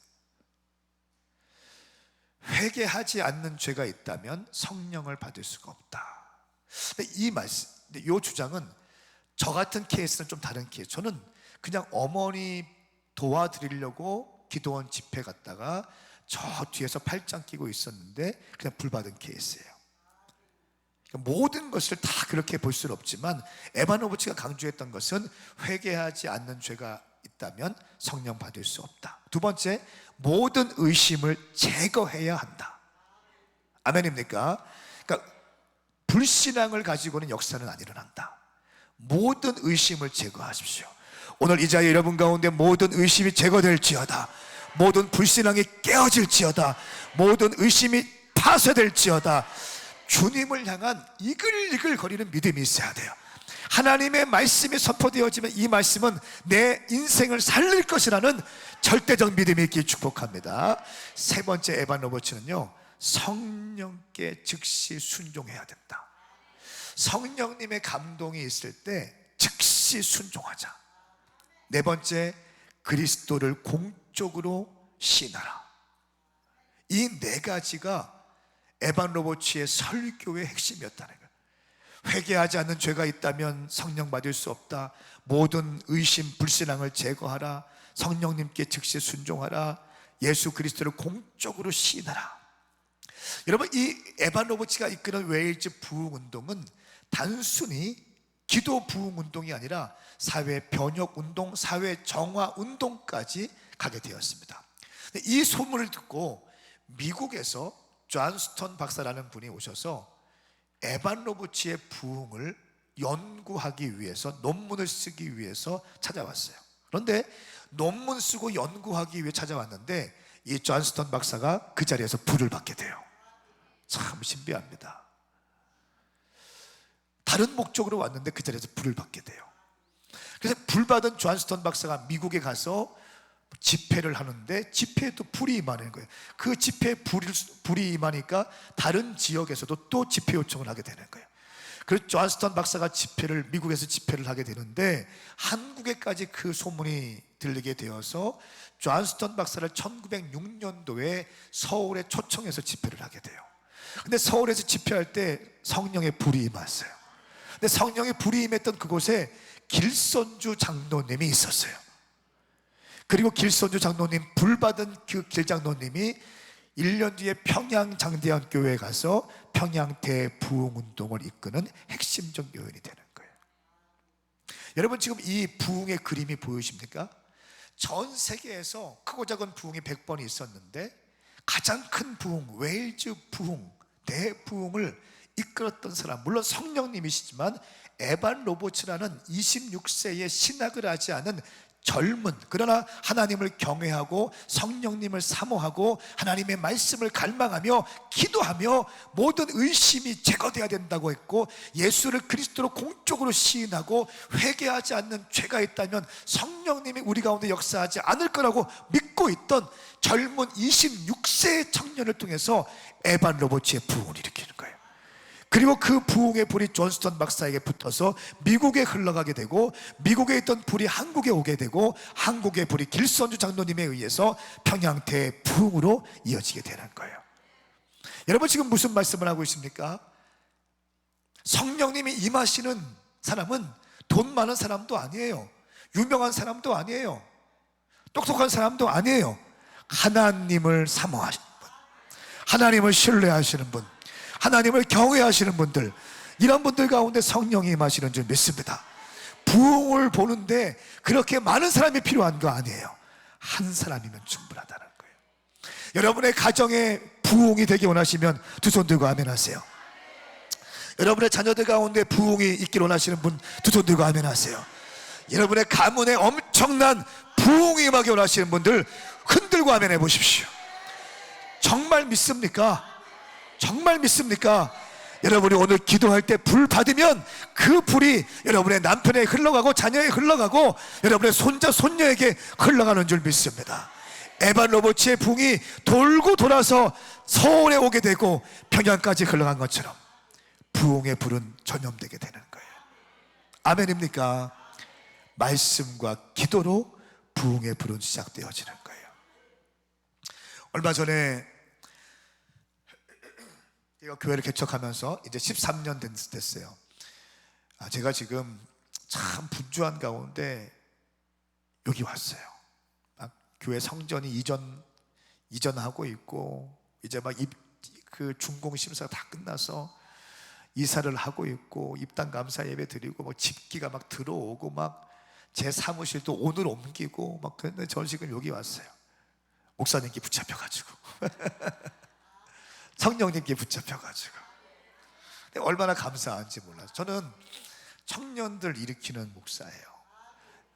회개하지 않는 죄가 있다면 성령을 받을 수가 없다. 근데 이 말씀, 이 주장은 저 같은 케이스는 좀 다른 케이스. 저는 그냥 어머니 도와드리려고 기도원 집회 갔다가 저 뒤에서 팔짱 끼고 있었는데 그냥 불 받은 케이스예요. 그러니까 모든 것을 다 그렇게 볼 수는 없지만 에반 로버츠가 강조했던 것은 회개하지 않는 죄가 있다면 성령 받을 수 없다. 두 번째, 모든 의심을 제거해야 한다. 아멘입니까? 그러니까 불신앙을 가지고는 역사는 안 일어난다. 모든 의심을 제거하십시오. 오늘 이 자리에 여러분 가운데 모든 의심이 제거될지어다. 모든 불신앙이 깨어질지어다. 모든 의심이 파쇄될지어다. 주님을 향한 이글이글 거리는 믿음이 있어야 돼요. 하나님의 말씀이 선포되어지면 이 말씀은 내 인생을 살릴 것이라는 절대적 믿음이 있길 축복합니다. 세 번째 에반 로버츠는요, 성령께 즉시 순종해야 된다. 성령님의 감동이 있을 때 즉시 순종하자. 네 번째, 그리스도를 공적으로 시인하라. 이 4가지가 에반 로버츠의 설교의 핵심이었다는 거예요. 회개하지 않는 죄가 있다면 성령 받을 수 없다. 모든 의심, 불신앙을 제거하라. 성령님께 즉시 순종하라. 예수 그리스도를 공적으로 시인하라. 여러분, 이 에반 로버츠가 이끄는 웨일즈 부흥운동은 단순히 기도 부흥운동이 아니라 사회 변혁운동, 사회 정화운동까지 가게 되었습니다. 이 소문을 듣고 미국에서 존스턴 박사라는 분이 오셔서 에반 로버츠의 부흥을 연구하기 위해서, 논문을 쓰기 위해서 찾아왔어요. 그런데 논문 쓰고 연구하기 위해 찾아왔는데 이 존스턴 박사가 그 자리에서 불을 받게 돼요. 참 신비합니다. 다른 목적으로 왔는데 그 자리에서 불을 받게 돼요. 그래서 불 받은 존스턴 박사가 미국에 가서 집회를 하는데 집회에도 불이 임하는 거예요. 그 집회에 불이 임하니까 다른 지역에서도 또 집회 요청을 하게 되는 거예요. 그래서 존스턴 박사가 미국에서 집회를 하게 되는데 한국에까지 그 소문이 들리게 되어서 존스턴 박사를 1906년도에 서울에 초청해서 집회를 하게 돼요. 근데 서울에서 집회할 때 성령의 불이 임했어요. 근데 성령의 불이 임했던 그곳에 길선주 장로님이 있었어요. 그리고 길선주 장로님, 불받은 그 길장로님이 1년 뒤에 평양 장대한 교회에 가서 평양 대부흥운동을 이끄는 핵심적 요인이 되는 거예요. 여러분, 지금 이 부흥의 그림이 보이십니까? 전 세계에서 크고 작은 부흥이 100번이 있었는데 가장 큰 부흥, 웨일즈 부흥, 대부흥을 이끌었던 사람, 물론 성령님이시지만 에반 로버츠라는 26세의 신학을 하지 않은 젊은, 그러나 하나님을 경외하고 성령님을 사모하고 하나님의 말씀을 갈망하며 기도하며 모든 의심이 제거되어야 된다고 했고, 예수를 그리스도로 공적으로 시인하고 회개하지 않는 죄가 있다면 성령님이 우리 가운데 역사하지 않을 거라고 믿고 있던 젊은 26세의 청년을 통해서 에반 로버츠의 부흥을 일으키는 거예요. 그리고 그 부흥의 불이 존스턴 박사에게 붙어서 미국에 흘러가게 되고, 미국에 있던 불이 한국에 오게 되고, 한국의 불이 길선주 장로님에 의해서 평양 대부흥으로 이어지게 되는 거예요. 여러분, 지금 무슨 말씀을 하고 있습니까? 성령님이 임하시는 사람은 돈 많은 사람도 아니에요. 유명한 사람도 아니에요. 똑똑한 사람도 아니에요. 하나님을 사모하시는 분, 하나님을 신뢰하시는 분, 하나님을 경외하시는 분들, 이런 분들 가운데 성령이 임하시는 줄 믿습니다. 부흥을 보는데 그렇게 많은 사람이 필요한 거 아니에요. 한 사람이면 충분하다는 거예요. 여러분의 가정에 부흥이 되기 원하시면 두 손 들고 아멘 하세요. 여러분의 자녀들 가운데 부흥이 있기를 원하시는 분 두 손 들고 아멘 하세요. 여러분의 가문에 엄청난 부흥이 임하기 원하시는 분들 흔들고 아멘 해보십시오. 정말 믿습니까? 정말 믿습니까? 여러분이 오늘 기도할 때 불 받으면 그 불이 여러분의 남편에게 흘러가고 자녀에게 흘러가고 여러분의 손자 손녀에게 흘러가는 줄 믿습니다. 에반 로버츠의 붕이 돌고 돌아서 서울에 오게 되고 평양까지 흘러간 것처럼 부흥의 불은 전염되게 되는 거예요. 아멘입니까? 말씀과 기도로 부흥의 불은 시작되어지는 거예요. 얼마 전에 제가 교회를 개척하면서 이제 13년 됐어요. 제가 지금 참 분주한 가운데 여기 왔어요. 교회 성전이 이전하고 있고 이제 막 그 준공 심사가 다 끝나서 이사를 하고 있고 입당 감사 예배 드리고 막 집기가 막 들어오고 막 제 사무실도 오늘 옮기고 막 그런데 저 지금 여기 왔어요. 목사님께 붙잡혀가지고 성령님께 붙잡혀가지고 얼마나 감사한지 몰라요. 저는 청년들 일으키는 목사예요.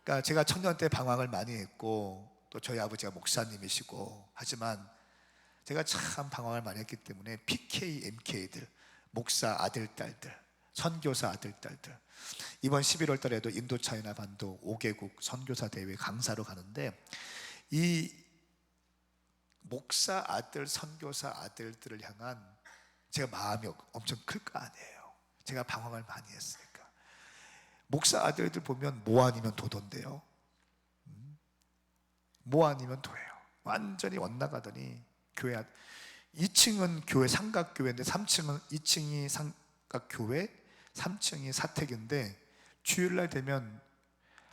그러니까 제가 청년 때 방황을 많이 했고 또 저희 아버지가 목사님이시고 하지만 제가 참 방황을 많이 했기 때문에 PK, MK들 목사 아들, 딸들 선교사 아들, 딸들 이번 11월 달에도 인도 차이나 반도 5개국 선교사 대회 강사로 가는데 이 목사 아들, 선교사 아들들을 향한 제가 마음이 엄청 클 거 아니에요. 제가 방황을 많이 했으니까. 목사 아들들 보면 뭐 아니면 도던데요. 뭐 아니면 도예요. 완전히 엇나가더니 교회 2층은 교회 삼각교회인데 2층이 삼각교회 3층이 사택인데 주일날 되면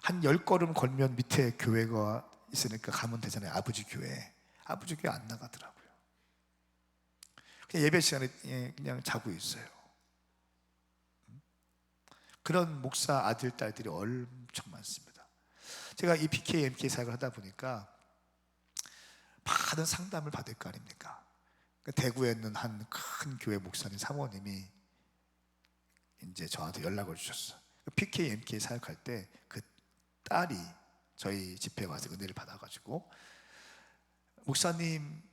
한 10걸음 걸면 밑에 교회가 있으니까 가면 되잖아요. 아버지 교회 안 나가더라고요. 그냥 예배 시간에 그냥 자고 있어요. 그런 목사 아들, 딸들이 엄청 많습니다. 제가 이 PK, MK 사역을 하다 보니까 많은 상담을 받을 거 아닙니까? 대구에 있는 한 큰 교회 목사님 사모님이 이제 저한테 연락을 주셨어요. PK, MK 사역할 때 그 딸이 저희 집회에 와서 은혜를 받아가지고 목사님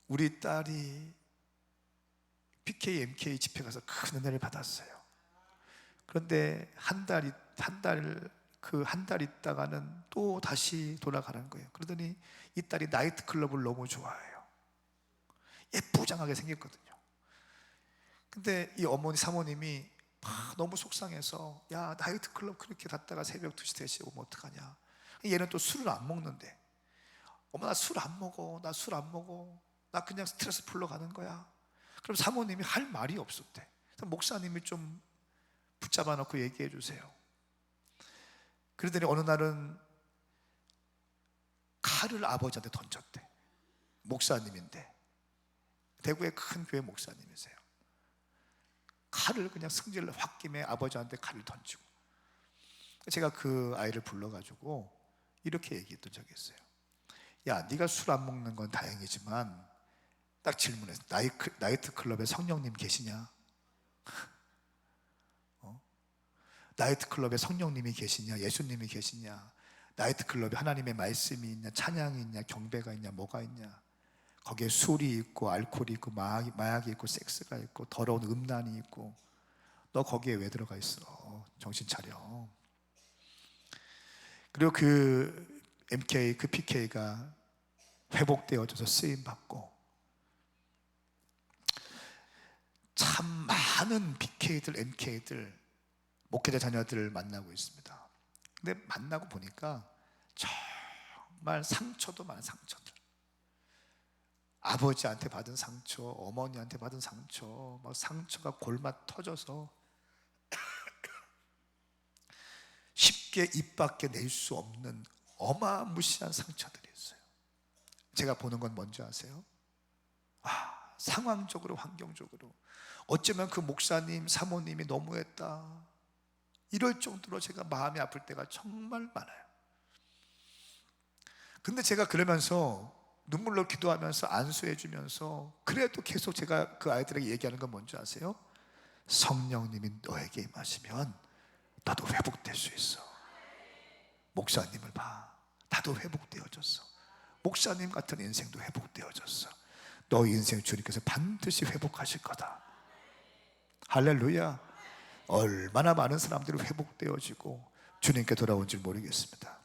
우리 딸이 PK, MK 집회 가서 큰 은혜를 받았어요. 그런데 한 달 있다가는 또 다시 돌아가는 거예요. 그러더니 이 딸이 나이트 클럽을 너무 좋아해요. 예쁘장하게 생겼거든요. 근데 이 어머니 사모님이 너무 속상해서 야 나이트 클럽 그렇게 갔다가 새벽 2시 3시에 오면 어떡하냐. 얘는 또 술을 안 먹는데 어머 나 술 안 먹어. 나 그냥 스트레스 풀러 가는 거야. 그럼 사모님이 할 말이 없었대. 목사님이 좀 붙잡아 놓고 얘기해 주세요. 그러더니 어느 날은 칼을 아버지한테 던졌대. 목사님인데 대구의 큰 교회 목사님이세요. 칼을 그냥 승질로 홧김에 아버지한테 칼을 던지고 제가 그 아이를 불러가지고 이렇게 얘기했던 적이 있어요. 야 네가 술 안 먹는 건 다행이지만 딱 질문했어. 나이트 클럽에 성령님 계시냐? 나이트 클럽에 성령님이 계시냐? 예수님이 계시냐? 나이트 클럽에 하나님의 말씀이 있냐? 찬양이 있냐? 경배가 있냐? 뭐가 있냐? 거기에 술이 있고 알코올이 있고 마약이 있고 섹스가 있고 더러운 음란이 있고 너 거기에 왜 들어가 있어? 정신 차려. 그리고 그 MK, 그 PK가 회복되어져서 쓰임받고 참 많은 PK들, MK들 목회자 자녀들을 만나고 있습니다. 근데 만나고 보니까 정말 상처도 많은 상처들. 아버지한테 받은 상처, 어머니한테 받은 상처, 막 상처가 골마 터져서 쉽게 입 밖에 낼 수 없는 어마무시한 상처들이 있어요. 제가 보는 건 뭔지 아세요? 상황적으로, 환경적으로 어쩌면 그 목사님, 사모님이 너무했다 이럴 정도로 제가 마음이 아플 때가 정말 많아요. 근데 제가 그러면서 눈물로 기도하면서 안수해 주면서 그래도 계속 제가 그 아이들에게 얘기하는 건 뭔지 아세요? 성령님이 너에게 임하시면 나도 회복될 수 있어. 목사님을 봐. 나도 회복되어졌어. 목사님 같은 인생도 회복되어졌어. 너 인생 주님께서 반드시 회복하실 거다. 할렐루야. 얼마나 많은 사람들이 회복되어지고 주님께 돌아온 줄 모르겠습니다.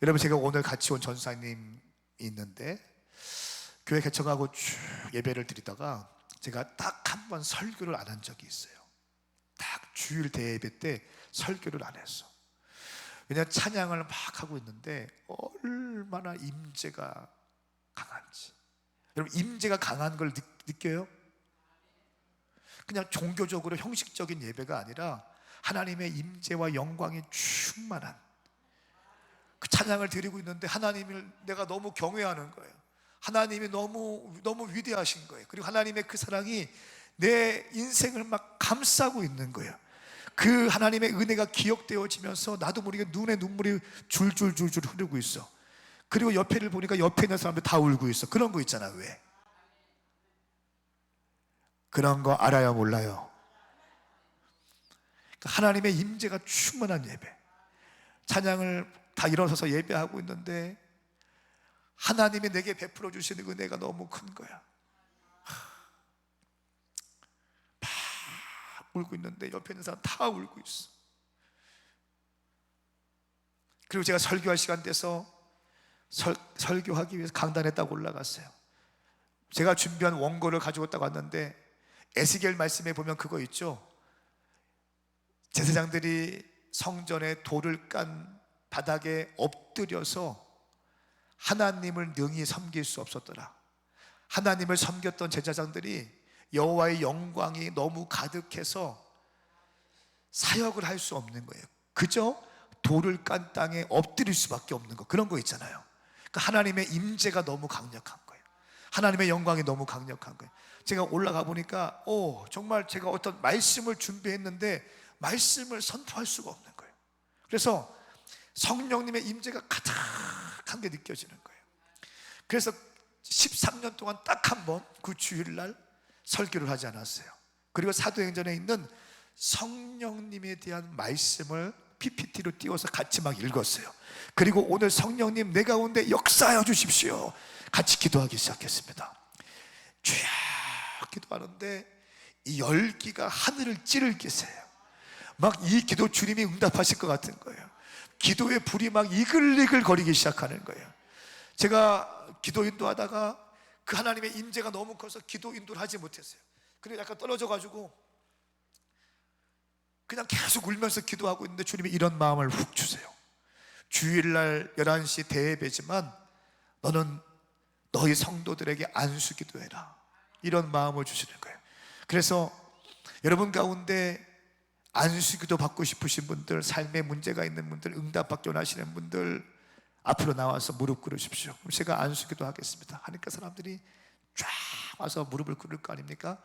여러분, 제가 오늘 같이 온 전사님이 있는데 교회 개척하고 쭉 예배를 드리다가 제가 딱 한 번 설교를 안 한 적이 있어요. 딱 주일 대예배 때 설교를 안 했어. 왜냐하면 찬양을 막 하고 있는데 얼마나 임재가 강한지. 여러분, 임재가 강한 걸 느껴요? 그냥 종교적으로 형식적인 예배가 아니라 하나님의 임재와 영광이 충만한 그 찬양을 드리고 있는데 하나님을 내가 너무 경외하는 거예요. 하나님이 너무 위대하신 거예요. 그리고 하나님의 그 사랑이 내 인생을 막 감싸고 있는 거예요. 그 하나님의 은혜가 기억되어지면서 나도 모르게 눈에 눈물이 줄줄줄줄 흐르고 있어. 그리고 옆에를 보니까 옆에 있는 사람들 다 울고 있어. 그런 거 있잖아. 왜? 그런 거 알아요, 몰라요? 하나님의 임재가 충만한 예배, 찬양을 다 일어서서 예배하고 있는데 하나님이 내게 베풀어 주시는 은혜가 너무 큰 거야. 막 울고 있는데 옆에 있는 사람 다 울고 있어. 그리고 제가 설교할 시간 돼서 설교하기 위해서 강단에 딱 올라갔어요. 제가 준비한 원고를 가지고 딱 왔는데 에스겔 말씀에 보면 그거 있죠. 제사장들이 성전에 돌을 깐 바닥에 엎드려서 하나님을 능히 섬길 수 없었더라. 하나님을 섬겼던 제사장들이 여호와의 영광이 너무 가득해서 사역을 할 수 없는 거예요. 그저 돌을 깐 땅에 엎드릴 수밖에 없는 거, 그런 거 있잖아요. 그러니까 하나님의 임재가 너무 강력한 거예요. 하나님의 영광이 너무 강력한 거예요. 제가 올라가 보니까 정말 제가 어떤 말씀을 준비했는데 말씀을 선포할 수가 없는 거예요. 그래서 성령님의 임재가 가득한 게 느껴지는 거예요. 그래서 13년 동안 딱 한 번 그 주일날 설교를 하지 않았어요. 그리고 사도행전에 있는 성령님에 대한 말씀을 PPT로 띄워서 같이 막 읽었어요. 그리고 오늘 성령님 내 가운데 역사하여 주십시오. 같이 기도하기 시작했습니다. 주야 기도하는데 이 열기가 하늘을 찌를 기세요. 막 이 기도 주님이 응답하실 것 같은 거예요. 기도의 불이 막 이글이글 거리기 시작하는 거예요. 제가 기도 인도하다가 그 하나님의 임재가 너무 커서 기도 인도를 하지 못했어요. 그리고 약간 떨어져가지고 그냥 계속 울면서 기도하고 있는데 주님이 이런 마음을 훅 주세요. 주일날 11시 대예배지만 너는 너희 성도들에게 안수 기도해라, 이런 마음을 주시는 거예요. 그래서 여러분 가운데 안수 기도 받고 싶으신 분들, 삶에 문제가 있는 분들, 응답받기 원하시는 분들 앞으로 나와서 무릎 꿇으십시오. 그럼 제가 안수 기도 하겠습니다. 하니까 사람들이 쫙 와서 무릎을 꿇을 거 아닙니까?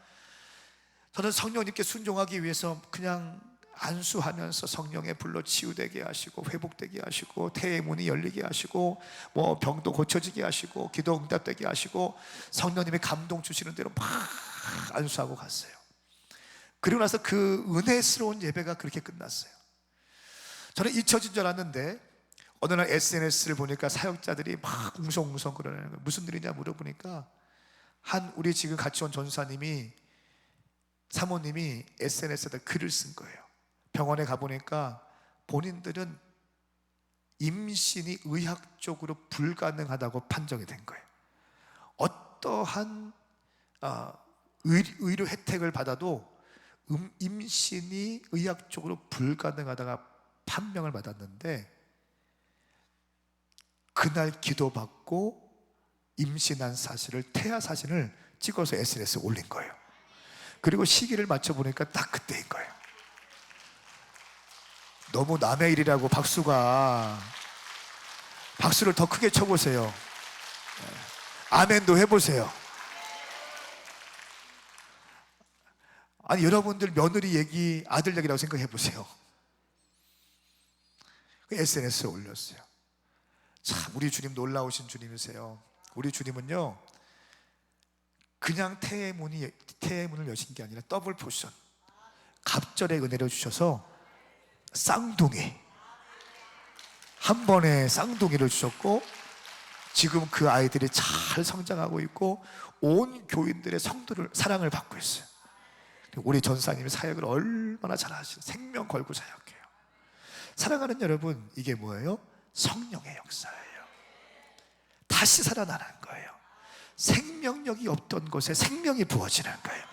저는 성령님께 순종하기 위해서 그냥 안수하면서 성령의 불로 치유되게 하시고 회복되게 하시고 태의 문이 열리게 하시고 뭐 병도 고쳐지게 하시고 기도 응답되게 하시고 성령님의 감동 주시는 대로 막 안수하고 갔어요. 그리고 나서 그 은혜스러운 예배가 그렇게 끝났어요. 저는 잊혀진 줄 알았는데 어느 날 SNS를 보니까 사역자들이 막 웅성웅성 그러는 거예요. 무슨 일이냐 물어보니까 우리 지금 같이 온 전사님이, 사모님이 SNS에다 글을 쓴 거예요. 병원에 가보니까 본인들은 임신이 의학적으로 불가능하다고 판정이 된 거예요. 어떠한 의료 혜택을 받아도 임신이 의학적으로 불가능하다가 판명을 받았는데 그날 기도받고 임신한 사실을, 태아 사진을 찍어서 SNS에 올린 거예요. 그리고 시기를 맞춰보니까 딱 그때인 거예요. 너무 남의 일이라고 박수를 더 크게 쳐보세요. 아멘도 해보세요. 아니 여러분들 며느리 얘기, 아들 얘기라고 생각해 보세요. SNS에 올렸어요. 참 우리 주님 놀라우신 주님이세요. 우리 주님은요 그냥 태의 문을 여신 게 아니라 더블 포션, 갑절의 은혜를 주셔서 쌍둥이, 한 번에 쌍둥이를 주셨고 지금 그 아이들이 잘 성장하고 있고 온 교인들의 성도를 사랑을 받고 있어요. 우리 전사님이 사역을 얼마나 잘하시는, 생명 걸고 사역해요. 사랑하는 여러분, 이게 뭐예요? 성령의 역사예요. 다시 살아나는 거예요. 생명력이 없던 곳에 생명이 부어지는 거예요.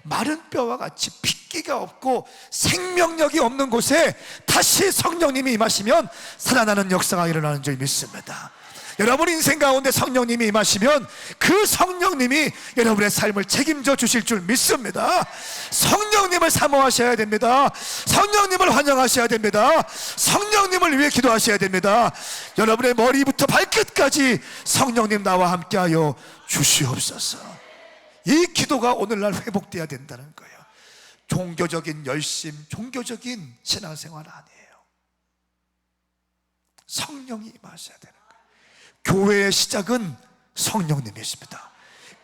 마른 뼈와 같이 핏기가 없고 생명력이 없는 곳에 다시 성령님이 임하시면 살아나는 역사가 일어나는 줄 믿습니다. 여러분 인생 가운데 성령님이 임하시면 그 성령님이 여러분의 삶을 책임져 주실 줄 믿습니다. 성령님을 사모하셔야 됩니다. 성령님을 환영하셔야 됩니다. 성령님을 위해 기도하셔야 됩니다. 여러분의 머리부터 발끝까지 성령님 나와 함께하여 주시옵소서. 이 기도가 오늘날 회복돼야 된다는 거예요. 종교적인 열심, 종교적인 신앙생활 아니에요. 성령이 임하셔야 되는 거예요. 교회의 시작은 성령님이십니다.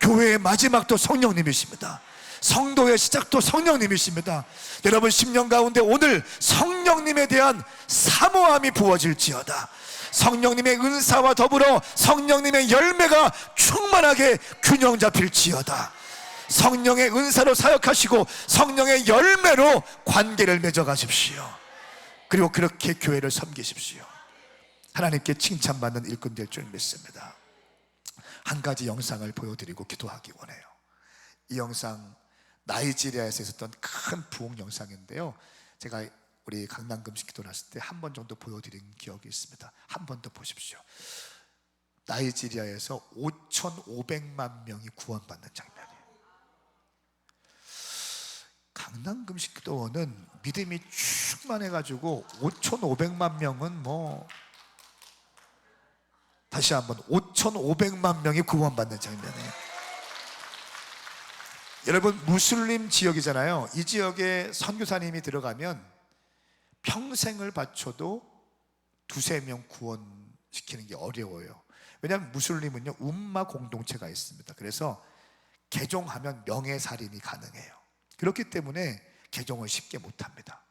교회의 마지막도 성령님이십니다. 성도의 시작도 성령님이십니다. 여러분 10년 가운데 오늘 성령님에 대한 사모함이 부어질지어다. 성령님의 은사와 더불어 성령님의 열매가 충만하게 균형 잡힐지어다. 성령의 은사로 사역하시고 성령의 열매로 관계를 맺어가십시오. 그리고 그렇게 교회를 섬기십시오. 하나님께 칭찬받는 일꾼 될 줄 믿습니다. 한 가지 영상을 보여드리고 기도하기 원해요. 이 영상 나이지리아에서 있었던 큰 부흥 영상인데요, 제가 우리 강남금식 기도 났을 때 한 번 정도 보여드린 기억이 있습니다. 한 번 더 보십시오. 나이지리아에서 5,500만 명이 구원받는 장면이에요. 강남금식 기도원은 믿음이 충만해가지고 5,500만 명은 다시 한번 5,500만 명이 구원받는 장면이에요. 여러분 무슬림 지역이잖아요. 이 지역에 선교사님이 들어가면 평생을 바쳐도 2-3명 구원시키는 게 어려워요. 왜냐하면 무슬림은요 움마 공동체가 있습니다. 그래서 개종하면 명예살인이 가능해요. 그렇기 때문에 개종을 쉽게 못합니다.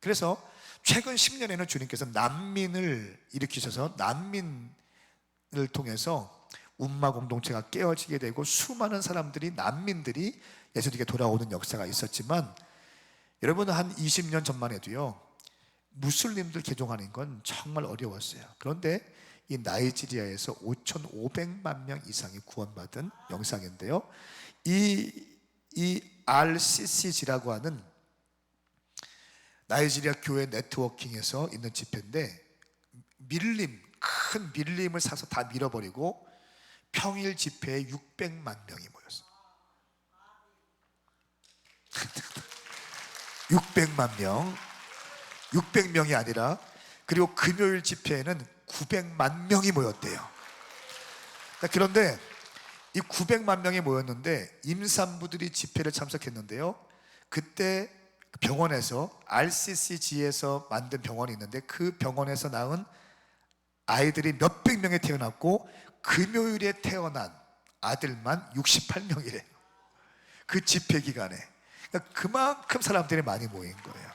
그래서 최근 10년에는 주님께서 난민을 일으키셔서 난민을 통해서 움마 공동체가 깨어지게 되고 수많은 사람들이, 난민들이 예수님께 돌아오는 역사가 있었지만, 여러분 한 20년 전만 해도요 무슬림들 개종하는 건 정말 어려웠어요. 그런데 이 나이지리아에서 5,500만 명 이상이 구원받은 영상인데요, 이 RCCG라고 하는 나이지리아 교회 네트워킹에서 있는 집회인데, 큰 밀림을 사서 다 밀어버리고 평일 집회에 600만 명이 모였어요. 600만 명, 600명이 아니라, 그리고 금요일 집회에는 900만 명이 모였대요. 그런데 이 900만 명이 모였는데 임산부들이 집회를 참석했는데요, 그때 병원에서 RCCG에서 만든 병원이 있는데 그 병원에서 낳은 아이들이 몇백 명이 태어났고 금요일에 태어난 아들만 68명이래요. 그 집회 기간에. 그러니까 그만큼 사람들이 많이 모인 거예요.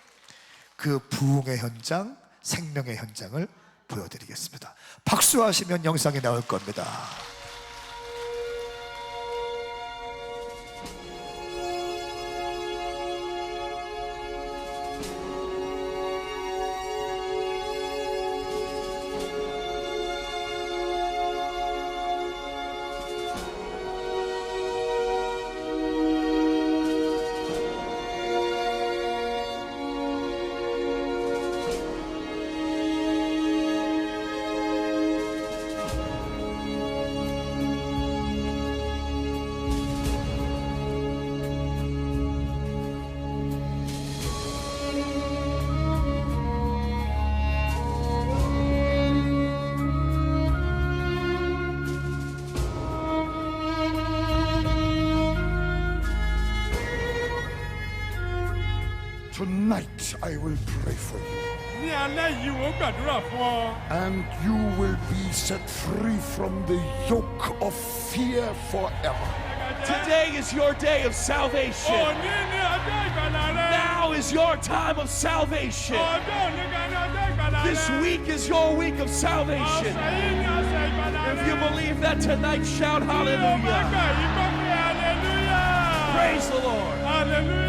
그 부흥의 현장, 생명의 현장을 보여드리겠습니다. 박수하시면 영상이 나올 겁니다. Tonight I will pray for you, ní alẹ́ yìí wọ́n gbàdúrà fún ọ. and you will be set free from the yoke of fear forever. Today is your day of salvation. Òní ni ọjọ́ ìgbàlà rẹ. Now Now is your time of salvation. This week is your week of salvation. If you believe that tonight, shout hallelujah. Praise the Lord. Hallelujah.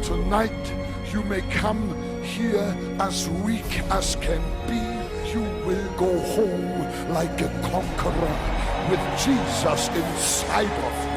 Tonight you may come here as weak as can be. You will go home like a conqueror with Jesus inside of you.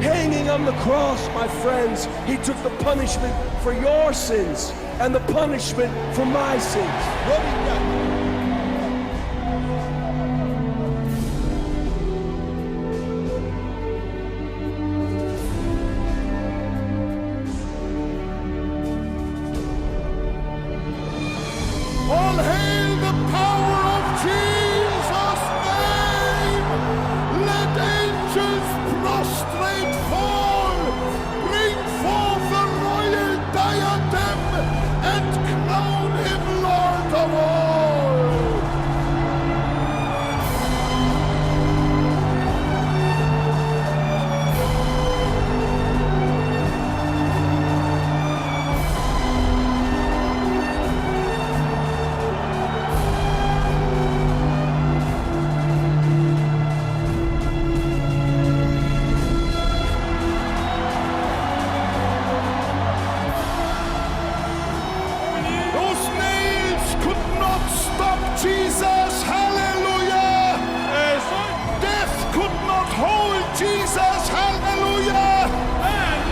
Hanging on the cross, my friends, he took the punishment for your sins and the punishment for my sins. All hail the power of Jesus' name! Let angels prostrate fall! Bring forth the royal diadem and crown him Lord of all! Those nails could not stop Jesus, hallelujah! Death could not hold Jesus, hallelujah!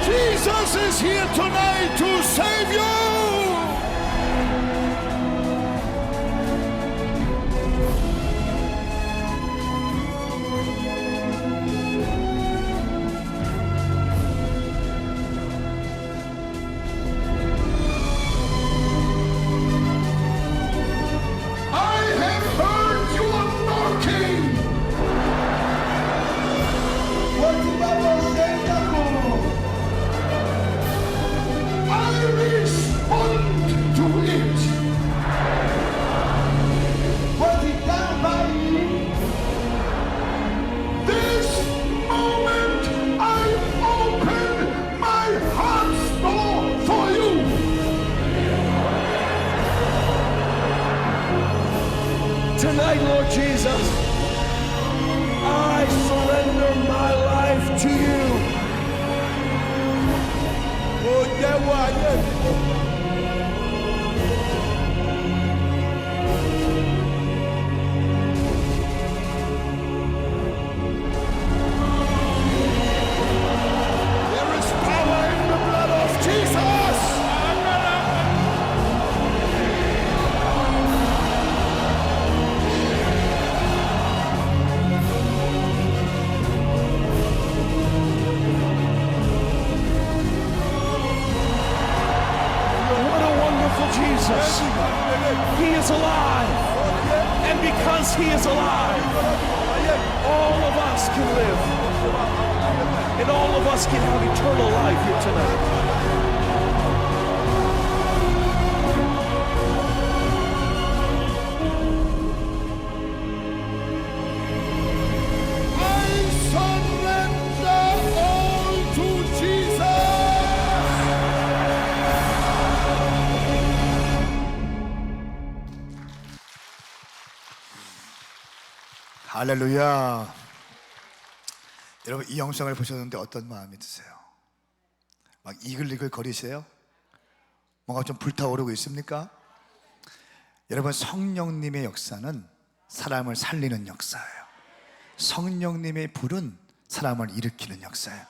Jesus is here tonight to save you! I have heard you are knocking! I respond to it! This moment I open my heart's door for you! Tonight, Lord Jesus, I surrender my life to you. There is power in the blood of Jesus! What a wonderful Jesus. He is alive. And because he is alive, all of us can live. And all of us can have eternal life here tonight. I surrender all to Jesus! 할렐루야. 여러분 이 영상을 보셨는데 어떤 마음이 드세요? 막 이글이글 거리세요? 뭔가 좀 불타오르고 있습니까? 여러분 성령님의 역사는 사람을 살리는 역사예요. 성령님의 불은 사람을 일으키는 역사예요.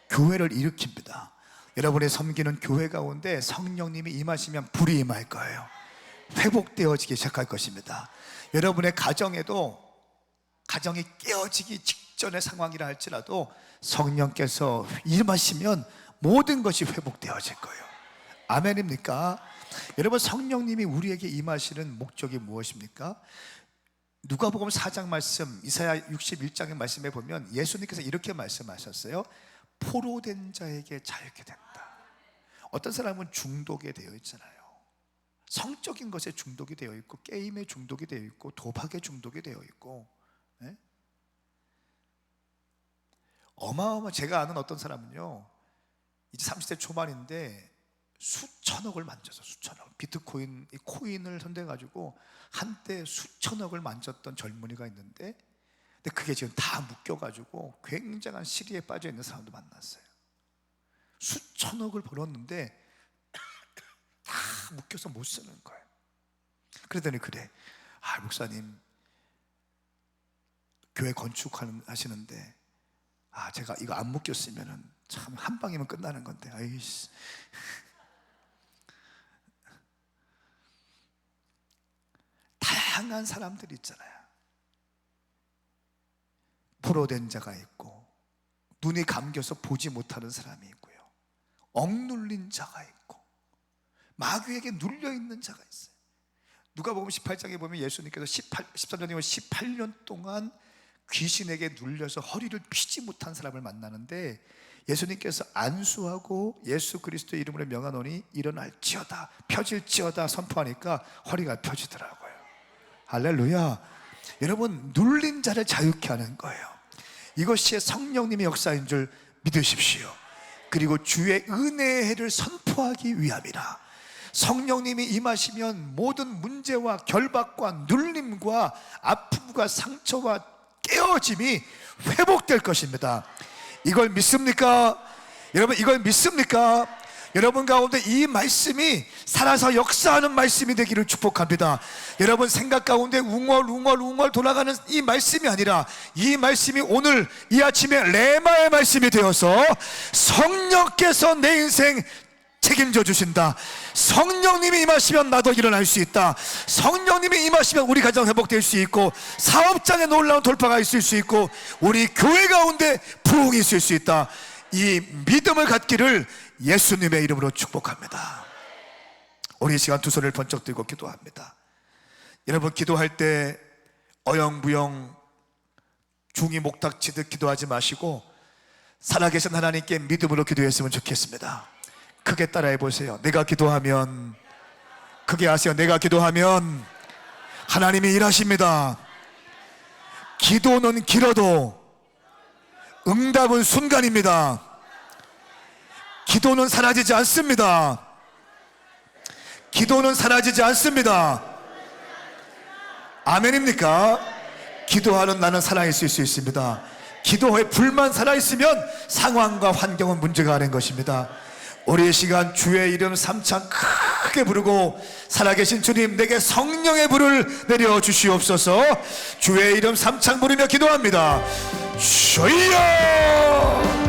교회를 일으킵니다. 여러분의 섬기는 교회 가운데 성령님이 임하시면 불이 임할 거예요. 회복되어지기 시작할 것입니다. 여러분의 가정에도 가정이 깨어지기 직전의 상황이라 할지라도 성령께서 임하시면 모든 것이 회복되어질 거예요. 아멘입니까? 여러분, 성령님이 우리에게 임하시는 목적이 무엇입니까? 누가복음 4장 말씀, 이사야 61장의 말씀에 보면 예수님께서 이렇게 말씀하셨어요. 포로된 자에게 자유케 된다. 어떤 사람은 중독에 되어 있잖아요. 성적인 것에 중독이 되어 있고, 게임에 중독이 되어 있고, 도박에 중독이 되어 있고, 네? 제가 아는 어떤 사람은요, 이제 30대 초반인데 수천억을 만져서, 수천억, 비트코인, 이 코인을 손대가지고 한때 수천억을 만졌던 젊은이가 있는데, 근데 그게 지금 다 묶여가지고 굉장한 시리에 빠져 있는 사람도 만났어요. 수천억을 벌었는데 다 묶여서 못 쓰는 거예요. 그러더니 그래, 목사님 교회 건축하시는데 제가 이거 안 묶였으면은 참 한 방이면 끝나는 건데, 아이씨. 다양한 사람들이 있잖아요. 포로된 자가 있고, 눈이 감겨서 보지 못하는 사람이 있고요, 억눌린 자가 있고, 마귀에게 눌려있는 자가 있어요. 누가복음 18장에 보면 예수님께서 13년 18년 동안 귀신에게 눌려서 허리를 펴지 못한 사람을 만나는데, 예수님께서 안수하고 예수 그리스도의 이름으로 명하노니 일어날지어다, 펴질지어다 선포하니까 허리가 펴지더라고요. 할렐루야. 여러분, 눌린 자를 자유케 하는 거예요. 이것이 성령님의 역사인 줄 믿으십시오. 그리고 주의 은혜의 해를 선포하기 위함이라. 성령님이 임하시면 모든 문제와 결박과 눌림과 아픔과 상처와 깨어짐이 회복될 것입니다. 이걸 믿습니까? 여러분, 이걸 믿습니까? 여러분 가운데 이 말씀이 살아서 역사하는 말씀이 되기를 축복합니다. 여러분 생각 가운데 웅얼 돌아가는 이 말씀이 아니라, 이 말씀이 오늘 이 아침에 레마의 말씀이 되어서 성령께서 내 인생 책임져 주신다. 성령님이 임하시면 나도 일어날 수 있다. 성령님이 임하시면 우리 가정 회복될 수 있고, 사업장에 놀라운 돌파가 있을 수 있고, 우리 교회 가운데 부흥이 있을 수 있다. 이 믿음을 갖기를 예수님의 이름으로 축복합니다. 우리 이 시간 두 손을 번쩍 들고 기도합니다. 여러분, 기도할 때 어영부영 중이 목닥치듯 기도하지 마시고 살아계신 하나님께 믿음으로 기도했으면 좋겠습니다. 크게 따라해 보세요. 내가 기도하면, 크게 하세요. 내가 기도하면 하나님이 일하십니다. 기도는 길어도 응답은 순간입니다. 기도는 사라지지 않습니다. 기도는 사라지지 않습니다. 아멘입니까? 기도하는 나는 살아있을 수 있습니다. 기도에 불만 살아있으면 상황과 환경은 문제가 아닌 것입니다. 우리의 시간 주의 이름 3창 크게 부르고, 살아계신 주님, 내게 성령의 불을 내려 주시옵소서. 주의 이름 3창 부르며 기도합니다. 주여!